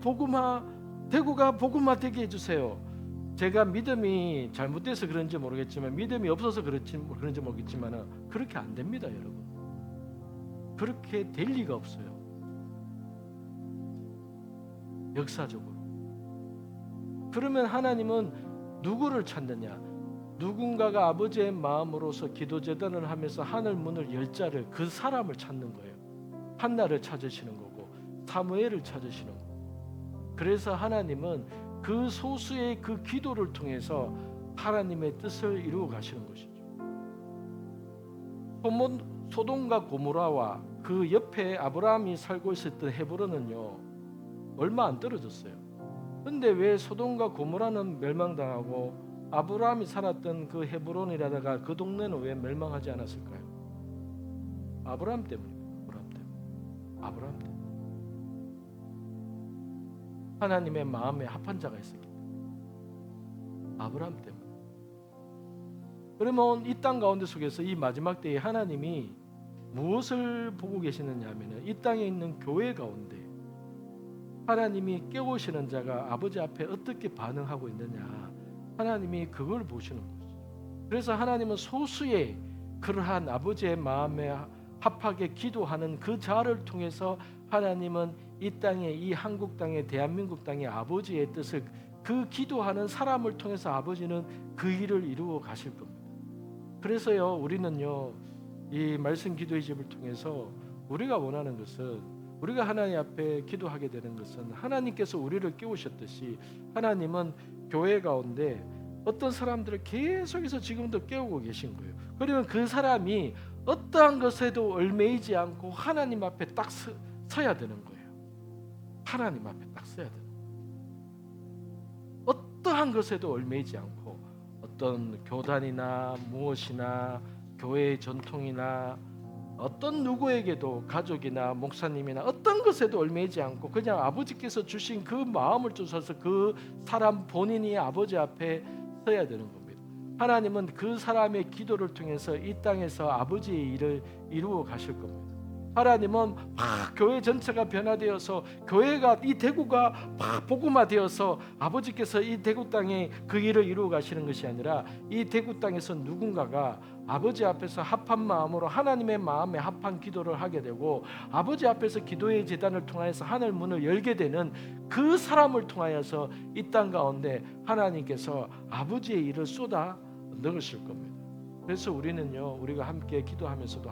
대구가 복음화되게 해주세요. 제가 믿음이 잘못돼서 그런지 모르겠지만, 믿음이 없어서 그런지 모르겠지만 그렇게 안 됩니다, 여러분. 그렇게 될 리가 없어요, 역사적으로. 그러면 하나님은 누구를 찾느냐? 누군가가 아버지의 마음으로서 기도제단을 하면서 하늘 문을 열 자를, 그 사람을 찾는 거예요. 한나를 찾으시는 거고 사무엘을 찾으시는 거고. 그래서 하나님은 그 소수의 그 기도를 통해서 하나님의 뜻을 이루어 가시는 것이죠. 소돔과 고모라와 그 옆에 아브라함이 살고 있었던 헤브론은요, 얼마 안 떨어졌어요. 근데 왜 소돔과 고모라는 멸망당하고 아브라함이 살았던 그 헤브론이라다가 그 동네는 왜 멸망하지 않았을까요? 아브라함 때문입니다. 아브라함 때문에. 하나님의 마음에 합한 자가 있었기 때문에. 아브라함 때문에. 그러면 이 땅 가운데 속에서 이 마지막 때에 하나님이 무엇을 보고 계시느냐 하면, 이 땅에 있는 교회 가운데 하나님이 깨우시는 자가 아버지 앞에 어떻게 반응하고 있느냐, 하나님이 그걸 보시는 거죠. 그래서 하나님은 소수의 그러한 아버지의 마음에 합하게 기도하는 그 자를 통해서 하나님은 이 땅에, 이 한국 땅에, 대한민국 땅에 아버지의 뜻을, 그 기도하는 사람을 통해서 아버지는 그 일을 이루어 가실 겁니다. 그래서요, 우리는요, 이 말씀 기도의 집을 통해서 우리가 원하는 것은, 우리가 하나님 앞에 기도하게 되는 것은, 하나님께서 우리를 깨우셨듯이 하나님은 교회 가운데 어떤 사람들을 계속해서 지금도 깨우고 계신 거예요. 그러면 그 사람이 어떠한 것에도 얽매이지 않고 하나님 앞에 딱 서야 되는 거예요. 하나님 앞에 딱 서야 되는 거예요. 어떠한 것에도 얽매이지 않고, 어떤 교단이나 무엇이나 교회의 전통이나 어떤 누구에게도, 가족이나 목사님이나 어떤 것에도 얽매이지 않고 그냥 아버지께서 주신 그 마음을 쫓아서 그 사람 본인이 아버지 앞에 서야 되는 겁니다. 하나님은 그 사람의 기도를 통해서 이 땅에서 아버지의 일을 이루어 가실 겁니다. 하나님은 막 교회 전체가 변화되어서, 교회가, 이 대구가 막 복음화되어서 아버지께서 이 대구 땅에 그 일을 이루어 가시는 것이 아니라, 이 대구 땅에서 누군가가 아버지 앞에서 합한 마음으로 하나님의 마음에 합한 기도를 하게 되고, 아버지 앞에서 기도의 제단을 통하여서 하늘 문을 열게 되는 그 사람을 통하여서 이 땅 가운데 하나님께서 아버지의 일을 쏟아 넣으실 겁니다. 그래서 우리는요, 우리가 함께 기도하면서도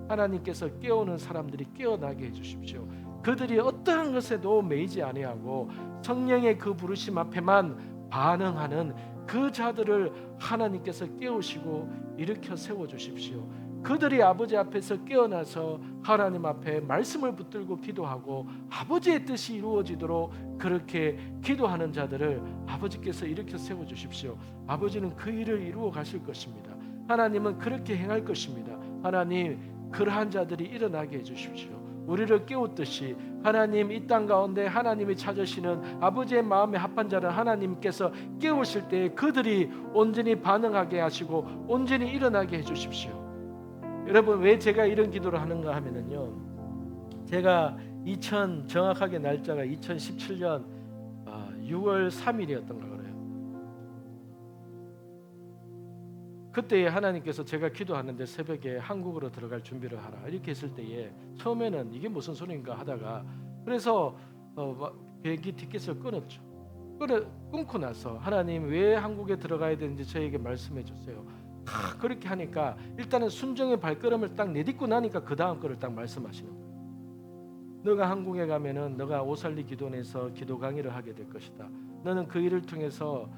하나님께서 깨우는 사람들이 깨어나게 해주십시오. 그들이 어떠한 것에도 매이지 아니하고 성령의 그 부르심 앞에만 반응하는 그 자들을 하나님께서 깨우시고 일으켜 세워주십시오. 그들이 아버지 앞에서 깨어나서 하나님 앞에 말씀을 붙들고 기도하고 아버지의 뜻이 이루어지도록 그렇게 기도하는 자들을 아버지께서 일으켜 세워주십시오. 아버지는 그 일을 이루어 가실 것입니다. 하나님은 그렇게 행할 것입니다. 하나님, 그러한 자들이 일어나게 해주십시오. 우리를 깨웠듯이 하나님, 이 땅 가운데 하나님이 찾으시는 아버지의 마음에 합한 자를 하나님께서 깨우실 때 그들이 온전히 반응하게 하시고 온전히 일어나게 해주십시오. 여러분, 왜 제가 이런 기도를 하는가 하면은요, 제가 정확하게 날짜가 2017년 6월 3일이었던가 그래요. 그때 하나님께서 제가 기도하는데 새벽에 한국으로 들어갈 준비를 하라 이렇게 했을 때에, 처음에는 이게 무슨 소리인가 하다가, 그래서 비행기 티켓을 끊었죠. 끊고 나서 하나님, 왜 한국에 들어가야 되는지 저에게 말씀해 주세요. 그렇게 하니까 일단은 순종의 발걸음을 딱 내딛고 나니까 그 다음 거를 딱 말씀하시는 거예요. 너가 한국에 가면은 너가 오살리 기도원에서 기도 강의를 하게 될 것이다. 너는 그 일을 통해서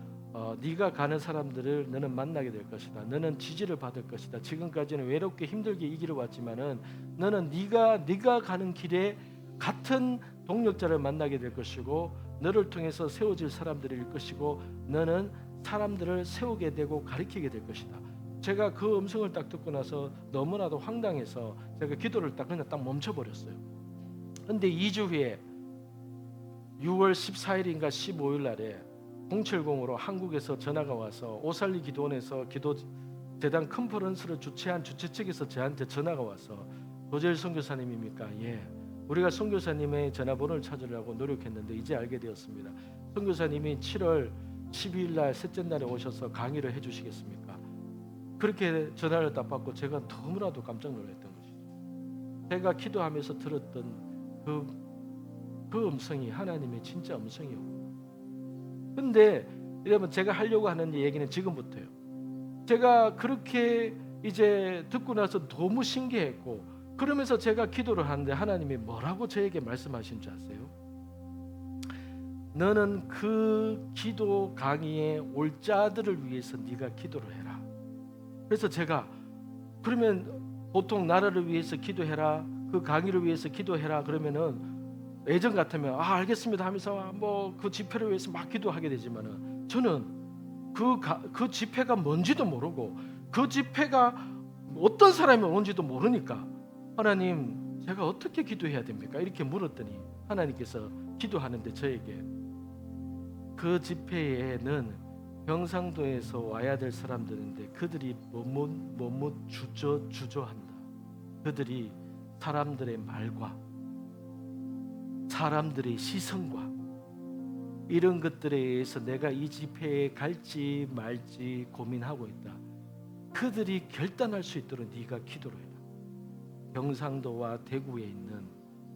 네가 가는 사람들을 너는 만나게 될 것이다. 너는 지지를 받을 것이다. 지금까지는 외롭게 힘들게 이 길을 왔지만은 너는 네가 가는 길에 같은 동력자를 만나게 될 것이고, 너를 통해서 세워질 사람들일 것이고, 너는 사람들을 세우게 되고 가르치게 될 것이다. 제가 그 음성을 딱 듣고 나서 너무나도 황당해서 제가 기도를 그냥 딱 멈춰버렸어요. 근데 2주 후에 6월 14일인가 15일 날에 070으로 한국에서 전화가 와서, 오살리 기도원에서 기도 재단 컨퍼런스를 주최한 주최 측에서 저한테 전화가 와서, 도재일 선교사님입니까? 예. 우리가 선교사님의 전화번호를 찾으려고 노력했는데 이제 알게 되었습니다. 선교사님이 7월 12일 날 셋째 날에 오셔서 강의를 해주시겠습니까? 그렇게 전화를 딱 받고 제가 너무나도 깜짝 놀랐던 것이죠. 제가 기도하면서 들었던 그 음성이 하나님의 진짜 음성이었고, 근데 여러분 제가 하려고 하는 얘기는 지금부터예요. 제가 그렇게 이제 듣고 나서 너무 신기했고, 그러면서 제가 기도를 하는데 하나님이 뭐라고 저에게 말씀하신 줄 아세요? 너는 그 기도 강의에 올 자들을 위해서 네가 기도를 해라. 그래서 제가 그러면 보통 나라를 위해서 기도해라, 그 강의를 위해서 기도해라 그러면은 예전 같으면 알겠습니다 하면서 뭐 그 집회를 위해서 막 기도하게 되지만은 저는 그 집회가 뭔지도 모르고 그 집회가 어떤 사람이 오는지도 모르니까 하나님 제가 어떻게 기도해야 됩니까? 이렇게 물었더니 하나님께서 기도하는데 저에게 그 집회에는 경상도에서 와야 될 사람들인데 그들이 뭐뭇 주저한다. 그들이 사람들의 말과 사람들의 시선과 이런 것들에 의해서 내가 이 집회에 갈지 말지 고민하고 있다. 그들이 결단할 수 있도록 네가 기도를 해라. 경상도와 대구에 있는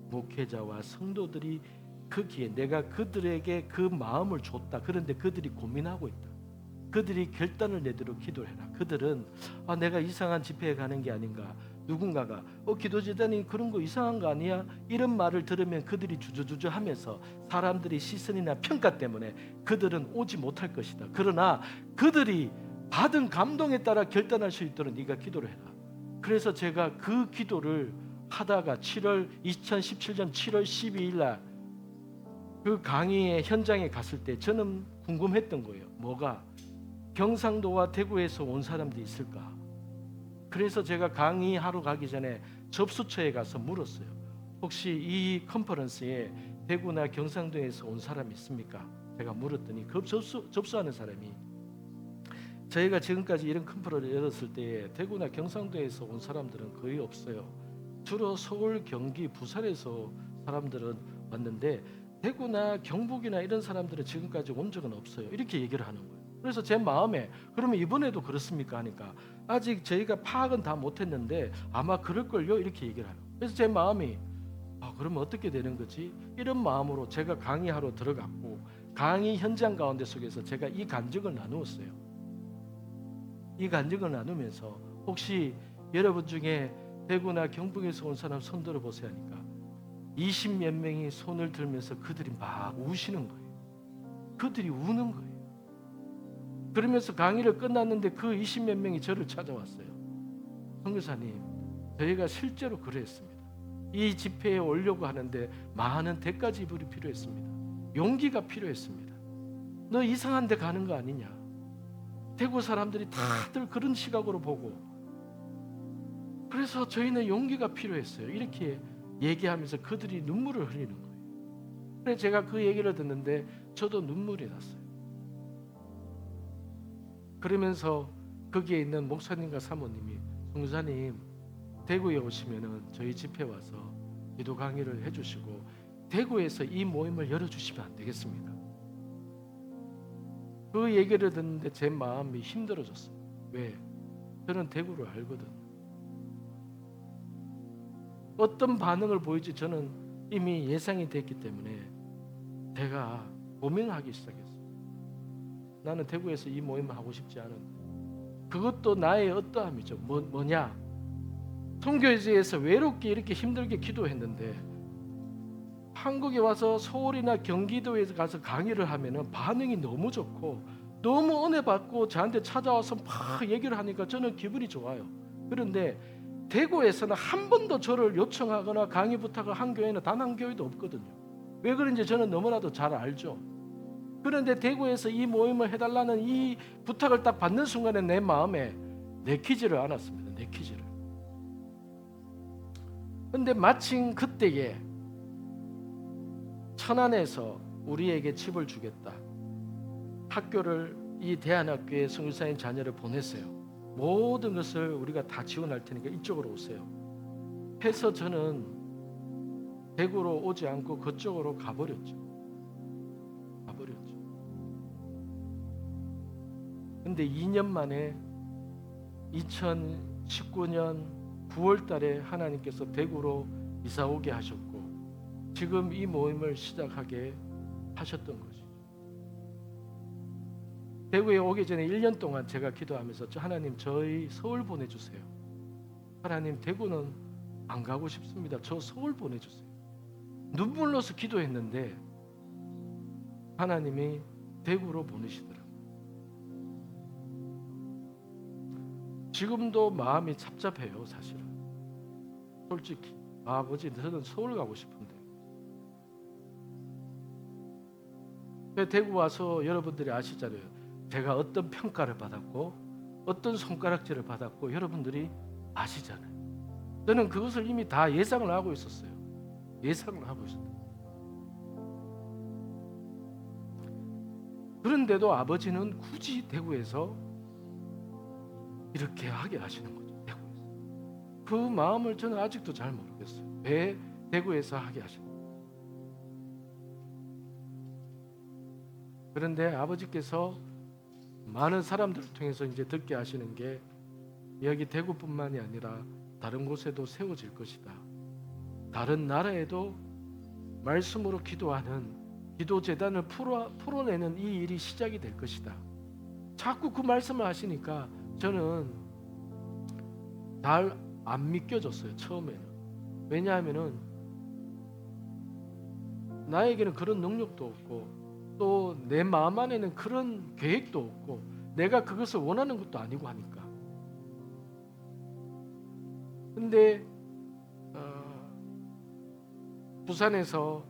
목회자와 성도들이 거기에 내가 그들에게 그 마음을 줬다. 그런데 그들이 고민하고 있다. 그들이 결단을 내도록 기도를 해라. 그들은 내가 이상한 집회에 가는 게 아닌가. 누군가가 기도재단이 그런 거 이상한 거 아니야? 이런 말을 들으면 그들이 주저주저 하면서 사람들의 시선이나 평가 때문에 그들은 오지 못할 것이다. 그러나 그들이 받은 감동에 따라 결단할 수 있도록 네가 기도를 해라. 그래서 제가 그 기도를 하다가 2017년 7월 12일 날 그 강의의 현장에 갔을 때 저는 궁금했던 거예요. 뭐가? 경상도와 대구에서 온 사람들이 있을까? 그래서 제가 강의하러 가기 전에 접수처에 가서 물었어요. 혹시 이 컨퍼런스에 대구나 경상도에서 온 사람이 있습니까? 제가 물었더니 그 접수하는 사람이 저희가 지금까지 이런 컨퍼런스를 열었을 때 대구나 경상도에서 온 사람들은 거의 없어요. 주로 서울, 경기, 부산에서 사람들은 왔는데 대구나 경북이나 이런 사람들은 지금까지 온 적은 없어요. 이렇게 얘기를 하는 거예요. 그래서 제 마음에 그러면 이번에도 그렇습니까? 하니까 아직 저희가 파악은 다 못했는데 아마 그럴걸요? 이렇게 얘기를 해요. 그래서 제 마음이 그러면 어떻게 되는 거지? 이런 마음으로 제가 강의하러 들어갔고 강의 현장 가운데 속에서 제가 이 간증을 나누었어요. 이 간증을 나누면서 혹시 여러분 중에 대구나 경북에서 온 사람 손 들어보세요 하니까 20몇 명이 손을 들면서 그들이 막 우시는 거예요. 그들이 우는 거예요. 그러면서 강의를 끝났는데 그 20몇 명이 저를 찾아왔어요. 선교사님, 저희가 실제로 그랬습니다. 이 집회에 오려고 하는데 많은 대가 지불이 필요했습니다. 용기가 필요했습니다. 너 이상한 데 가는 거 아니냐? 대구 사람들이 다들 그런 시각으로 보고 그래서 저희는 용기가 필요했어요. 이렇게 얘기하면서 그들이 눈물을 흘리는 거예요. 그래서 제가 그 얘기를 듣는데 저도 눈물이 났어요. 그러면서 거기에 있는 목사님과 사모님이 선교사님 대구에 오시면은 저희 집회 와서 기도 강의를 해주시고 대구에서 이 모임을 열어주시면 안 되겠습니까? 그 얘기를 듣는데 제 마음이 힘들어졌어요. 왜? 저는 대구를 알거든요. 어떤 반응을 보일지 저는 이미 예상이 됐기 때문에 제가 고민하기 시작했어요. 나는 대구에서 이 모임을 하고 싶지 않은. 그것도 나의 어떠함이죠. 뭐냐? 선교지에서 외롭게 이렇게 힘들게 기도했는데 한국에 와서 서울이나 경기도에 가서 강의를 하면은 반응이 너무 좋고 너무 은혜 받고 저한테 찾아와서 막 얘기를 하니까 저는 기분이 좋아요. 그런데 대구에서는 한 번도 저를 요청하거나 강의 부탁을 한 교회는 단 한 교회도 없거든요. 왜 그런지 저는 너무나도 잘 알죠. 그런데 대구에서 이 모임을 해달라는 이 부탁을 딱 받는 순간에 내 마음에 내키지를 않았습니다. 내키지를. 그런데 마침 그때에 천안에서 우리에게 집을 주겠다. 학교를 이 대안학교에 선교사님 자녀를 보냈어요. 모든 것을 우리가 다 지원할 테니까 이쪽으로 오세요. 해서 저는 대구로 오지 않고 그쪽으로 가버렸죠. 근데 2년 만에 2019년 9월 달에 하나님께서 대구로 이사 오게 하셨고 지금 이 모임을 시작하게 하셨던 것이죠. 대구에 오기 전에 1년 동안 제가 기도하면서 하나님 저희 서울 보내주세요. 하나님 대구는 안 가고 싶습니다. 저 서울 보내주세요. 눈물로서 기도했는데 하나님이 대구로 보내시더라고요. 지금도 마음이 착잡해요. 사실은 솔직히 아버지 저는 서울 가고 싶은데 대구 와서 여러분들이 아시잖아요. 제가 어떤 평가를 받았고 어떤 손가락질을 받았고 여러분들이 아시잖아요. 저는 그것을 이미 다 예상을 하고 있었어요. 그런데도 아버지는 굳이 대구에서 이렇게 하게 하시는 거죠. 대구에서. 그 마음을 저는 아직도 잘 모르겠어요. 왜 대구에서 하게 하시는 거예요. 그런데 아버지께서 많은 사람들을 통해서 이제 듣게 하시는 게 여기 대구뿐만이 아니라 다른 곳에도 세워질 것이다. 다른 나라에도 말씀으로 기도하는 기도재단을 풀어내는 이 일이 시작이 될 것이다. 자꾸 그 말씀을 하시니까 저는 잘 안 믿겨졌어요. 처음에는. 왜냐하면은 나에게는 그런 능력도 없고 또 내 마음 안에는 그런 계획도 없고 내가 그것을 원하는 것도 아니고 하니까. 근데 부산에서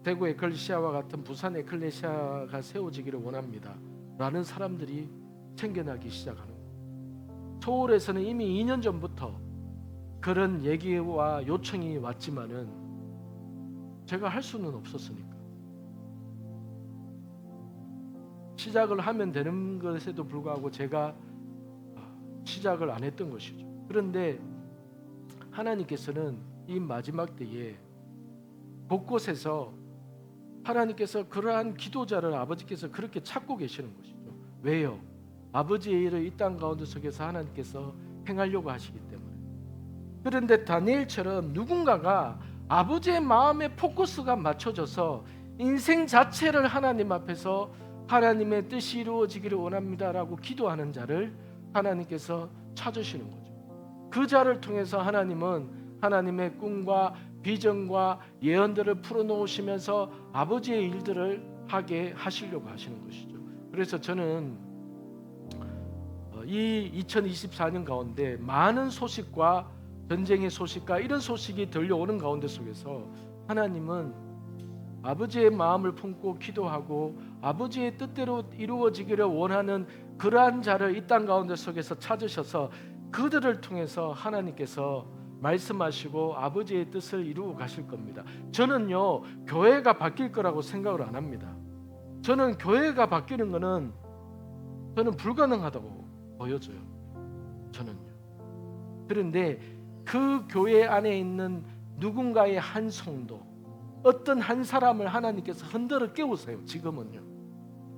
대구 에클레시아와 같은 부산 에클레시아가 세워지기를 원합니다 라는 사람들이 생겨나기 시작하는 거예요. 서울에서는 이미 2년 전부터 그런 얘기와 요청이 왔지만은 제가 할 수는 없었으니까 시작을 하면 되는 것에도 불구하고 제가 시작을 안 했던 것이죠. 그런데 하나님께서는 이 마지막 때에 곳곳에서 하나님께서 그러한 기도자를 아버지께서 그렇게 찾고 계시는 것이죠. 왜요? 아버지의 일을 이 땅 가운데 속에서 하나님께서 행하려고 하시기 때문에. 그런데 다니엘처럼 누군가가 아버지의 마음에 포커스가 맞춰져서 인생 자체를 하나님 앞에서 하나님의 뜻이 이루어지기를 원합니다라고 기도하는 자를 하나님께서 찾으시는 거죠. 그 자를 통해서 하나님은 하나님의 꿈과 비전과 예언들을 풀어놓으시면서 아버지의 일들을 하게 하시려고 하시는 것이죠. 그래서 저는 이 2024년 가운데 많은 소식과 전쟁의 소식과 이런 소식이 들려오는 가운데 속에서 하나님은 아버지의 마음을 품고 기도하고 아버지의 뜻대로 이루어지기를 원하는 그러한 자를 이 땅 가운데 속에서 찾으셔서 그들을 통해서 하나님께서 말씀하시고 아버지의 뜻을 이루어 가실 겁니다. 저는요 교회가 바뀔 거라고 생각을 안 합니다. 저는 교회가 바뀌는 거는 저는 불가능하다고 보여져요. 저는요. 그런데 그 교회 안에 있는 누군가의 한 성도, 어떤 한 사람을 하나님께서 흔들어 깨우세요. 지금은요.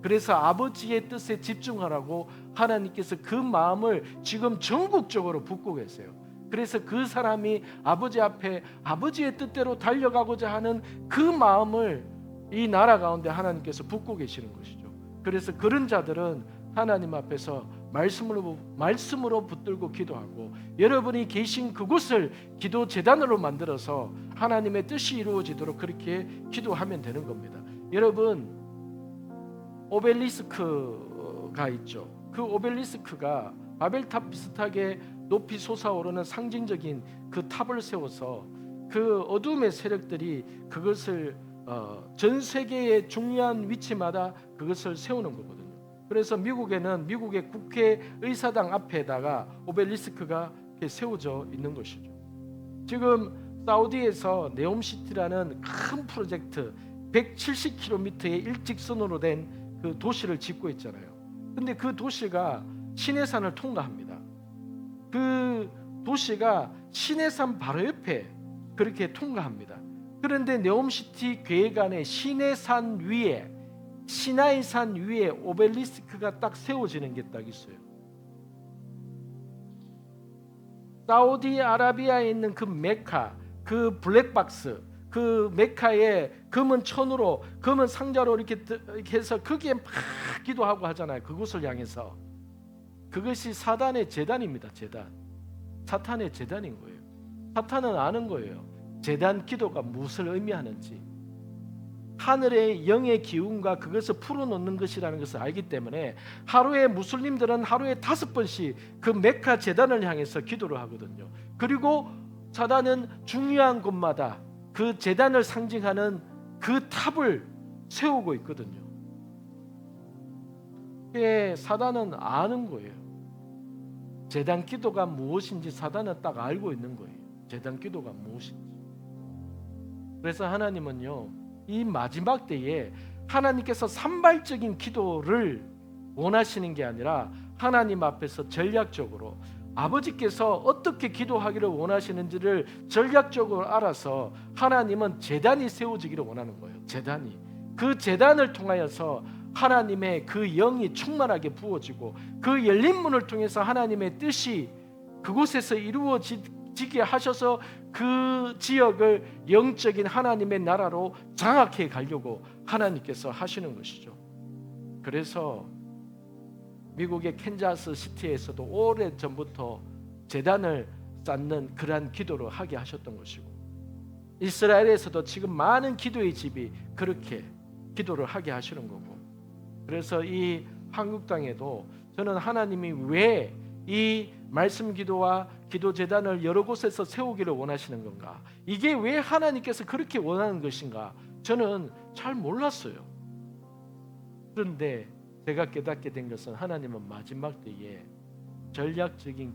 그래서 아버지의 뜻에 집중하라고 하나님께서 그 마음을 지금 전국적으로 붓고 계세요. 그래서 그 사람이 아버지 앞에 아버지의 뜻대로 달려가고자 하는 그 마음을 이 나라 가운데 하나님께서 붓고 계시는 것이죠. 그래서 그런 자들은 하나님 앞에서 말씀으로 붙들고 기도하고 여러분이 계신 그곳을 기도 재단으로 만들어서 하나님의 뜻이 이루어지도록 그렇게 기도하면 되는 겁니다. 여러분 오벨리스크가 있죠. 그 오벨리스크가 바벨탑 비슷하게 높이 솟아오르는 상징적인 그 탑을 세워서 그 어둠의 세력들이 그것을 전 세계의 중요한 위치마다 그것을 세우는 거거든요. 그래서 미국에는 미국의 국회의사당 앞에다가 오벨리스크가 세워져 있는 것이죠. 지금 사우디에서 네옴시티라는 큰 프로젝트 170km의 일직선으로 된 그 도시를 짓고 있잖아요. 근데 그 도시가 시내산을 통과합니다. 그 도시가 시내산 바로 옆에 그렇게 통과합니다. 그런데 네옴시티 계획안에 시내산 위에, 시나이산 위에 오벨리스크가 딱 세워지는 게 딱 있어요. 사우디아라비아에 있는 그 메카, 그 블랙박스, 그 메카에 금은 천으로, 금은 상자로 이렇게 해서 거기에 막 기도하고 하잖아요. 그곳을 향해서. 그것이 사단의 제단입니다. 제단. 사탄의 제단인 거예요. 사탄은 아는 거예요. 제단 기도가 무엇을 의미하는지. 하늘의 영의 기운과 그것을 풀어놓는 것이라는 것을 알기 때문에 하루에 무슬림들은 하루에 5번씩 그 메카 제단을 향해서 기도를 하거든요. 그리고 사단은 중요한 곳마다 그 제단을 상징하는 그 탑을 세우고 있거든요. 그게 사단은 아는 거예요. 제단 기도가 무엇인지 사단은 딱 알고 있는 거예요. 제단 기도가 무엇인지. 그래서 하나님은요, 이 마지막 때에 하나님께서 산발적인 기도를 원하시는 게 아니라 하나님 앞에서 전략적으로 아버지께서 어떻게 기도하기를 원하시는지를 전략적으로 알아서 하나님은 제단이 세워지기를 원하는 거예요. 제단이. 그 제단을 통하여서 하나님의 그 영이 충만하게 부어지고 그 열린 문을 통해서 하나님의 뜻이 그곳에서 이루어지게 하셔서 그 지역을 영적인 하나님의 나라로 장악해 가려고 하나님께서 하시는 것이죠. 그래서 미국의 캔자스 시티에서도 오래전부터 제단을 쌓는 그러한 기도를 하게 하셨던 것이고, 이스라엘에서도 지금 많은 기도의 집이 그렇게 기도를 하게 하시는 거고, 그래서 이 한국 땅에도 저는 하나님이 왜 이 말씀 기도와 기도 제단을 여러 곳에서 세우기를 원하시는 건가, 이게 왜 하나님께서 그렇게 원하는 것인가, 저는 잘 몰랐어요. 그런데 제가 깨닫게 된 것은 하나님은 마지막 때에 전략적인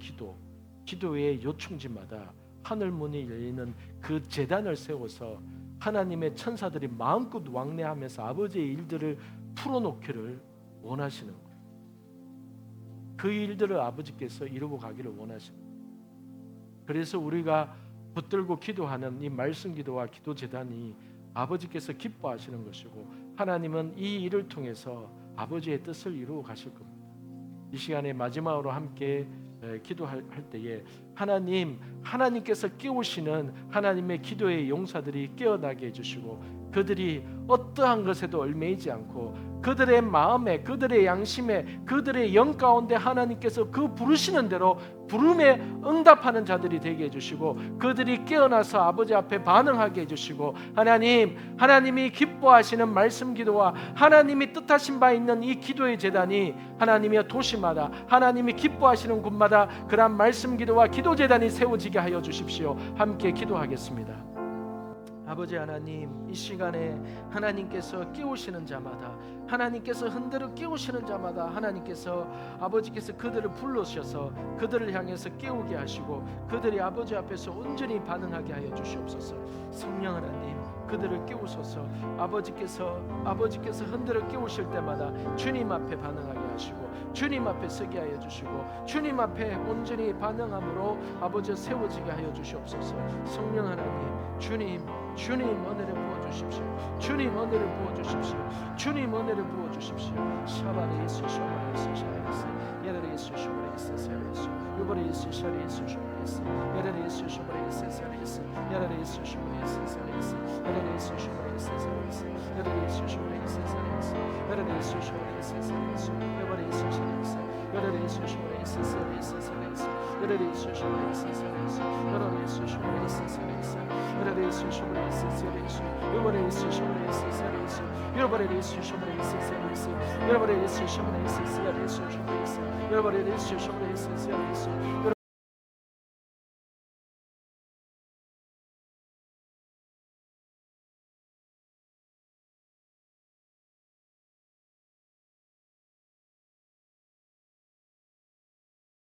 기도의 요충지마다 하늘문이 열리는 그 제단을 세워서 하나님의 천사들이 마음껏 왕래하면서 아버지의 일들을 풀어놓기를 원하시는 거예요. 그 일들을 아버지께서 이루고 가기를 원하시는 거예요. 그래서 우리가 붙들고 기도하는 이 말씀 기도와 기도 제단이 아버지께서 기뻐하시는 것이고, 하나님은 이 일을 통해서 아버지의 뜻을 이루어 가실 겁니다. 이 시간에 마지막으로 함께 기도할 때에 하나님께서 깨우시는 하나님의 기도의 용사들이 깨어나게 해주시고, 그들이 어떠한 것에도 얽매이지 않고 그들의 마음에, 그들의 양심에, 그들의 영 가운데 하나님께서 그 부르시는 대로 부름에 응답하는 자들이 되게 해주시고, 그들이 깨어나서 아버지 앞에 반응하게 해주시고, 하나님이 기뻐하시는 말씀 기도와 하나님이 뜻하신 바 있는 이 기도의 제단이 하나님의 도시마다, 하나님이 기뻐하시는 곳마다 그러한 말씀 기도와 기도 제단이 세워지게 하여 주십시오. 함께 기도하겠습니다. 아버지 하나님, 이 시간에 하나님께서 깨우시는 자마다, 하나님께서 흔들어 깨우시는 자마다 하나님께서 아버지께서 그들을 불러셔서 그들을 향해서 깨우게 하시고 그들이 아버지 앞에서 온전히 반응하게 하여 주시옵소서. 성령 하나님, 그들을 깨우소서. 아버지께서 흔들어 깨우실 때마다 주님 앞에 반응하게 하시고 주님 앞에 서게 하여 주시고 주님 앞에 온전히 반응함으로 아버지 세워지게 하여 주시옵소서. 성령 하나님, 주님 은혜를 부어주십시오. 주님 은혜를 부어주십시오. 주님 은혜를 부어주십시오. 샤바리 예수 샤바리 예수 샤바리 예레 예수 샤바리 예수 샤바리 예수 요바리 예수 샤바리 예수 샤바리 예수 예레 예수 샤바리 예수 샤바리 예수 예레 예수 샤바리 예수 샤바리 예수 예레 예수 샤바리 예수 샤바리 예수 예레 예수 샤바리 예수 샤바리 예수 예레 예수 샤바리 예수 샤바리 예수 요바리 예수 샤바리 예수 예레 예수 샤바리 예수 샤바리 예수 예레 예수 샤바리 예수 샤바리 예수 예레 예수 샤바리 예수 샤바리 예수 예레 예수 샤바리 예수 샤바리 예수 요바리 예수 샤바리 예수 샤바리 예수 여러분의 예수 샤바리 예수 샤바리 예수 여러분의 예수 샤바리 예수 샤바리 예수 여러분의 예수 샤바리 예수 샤바리 예수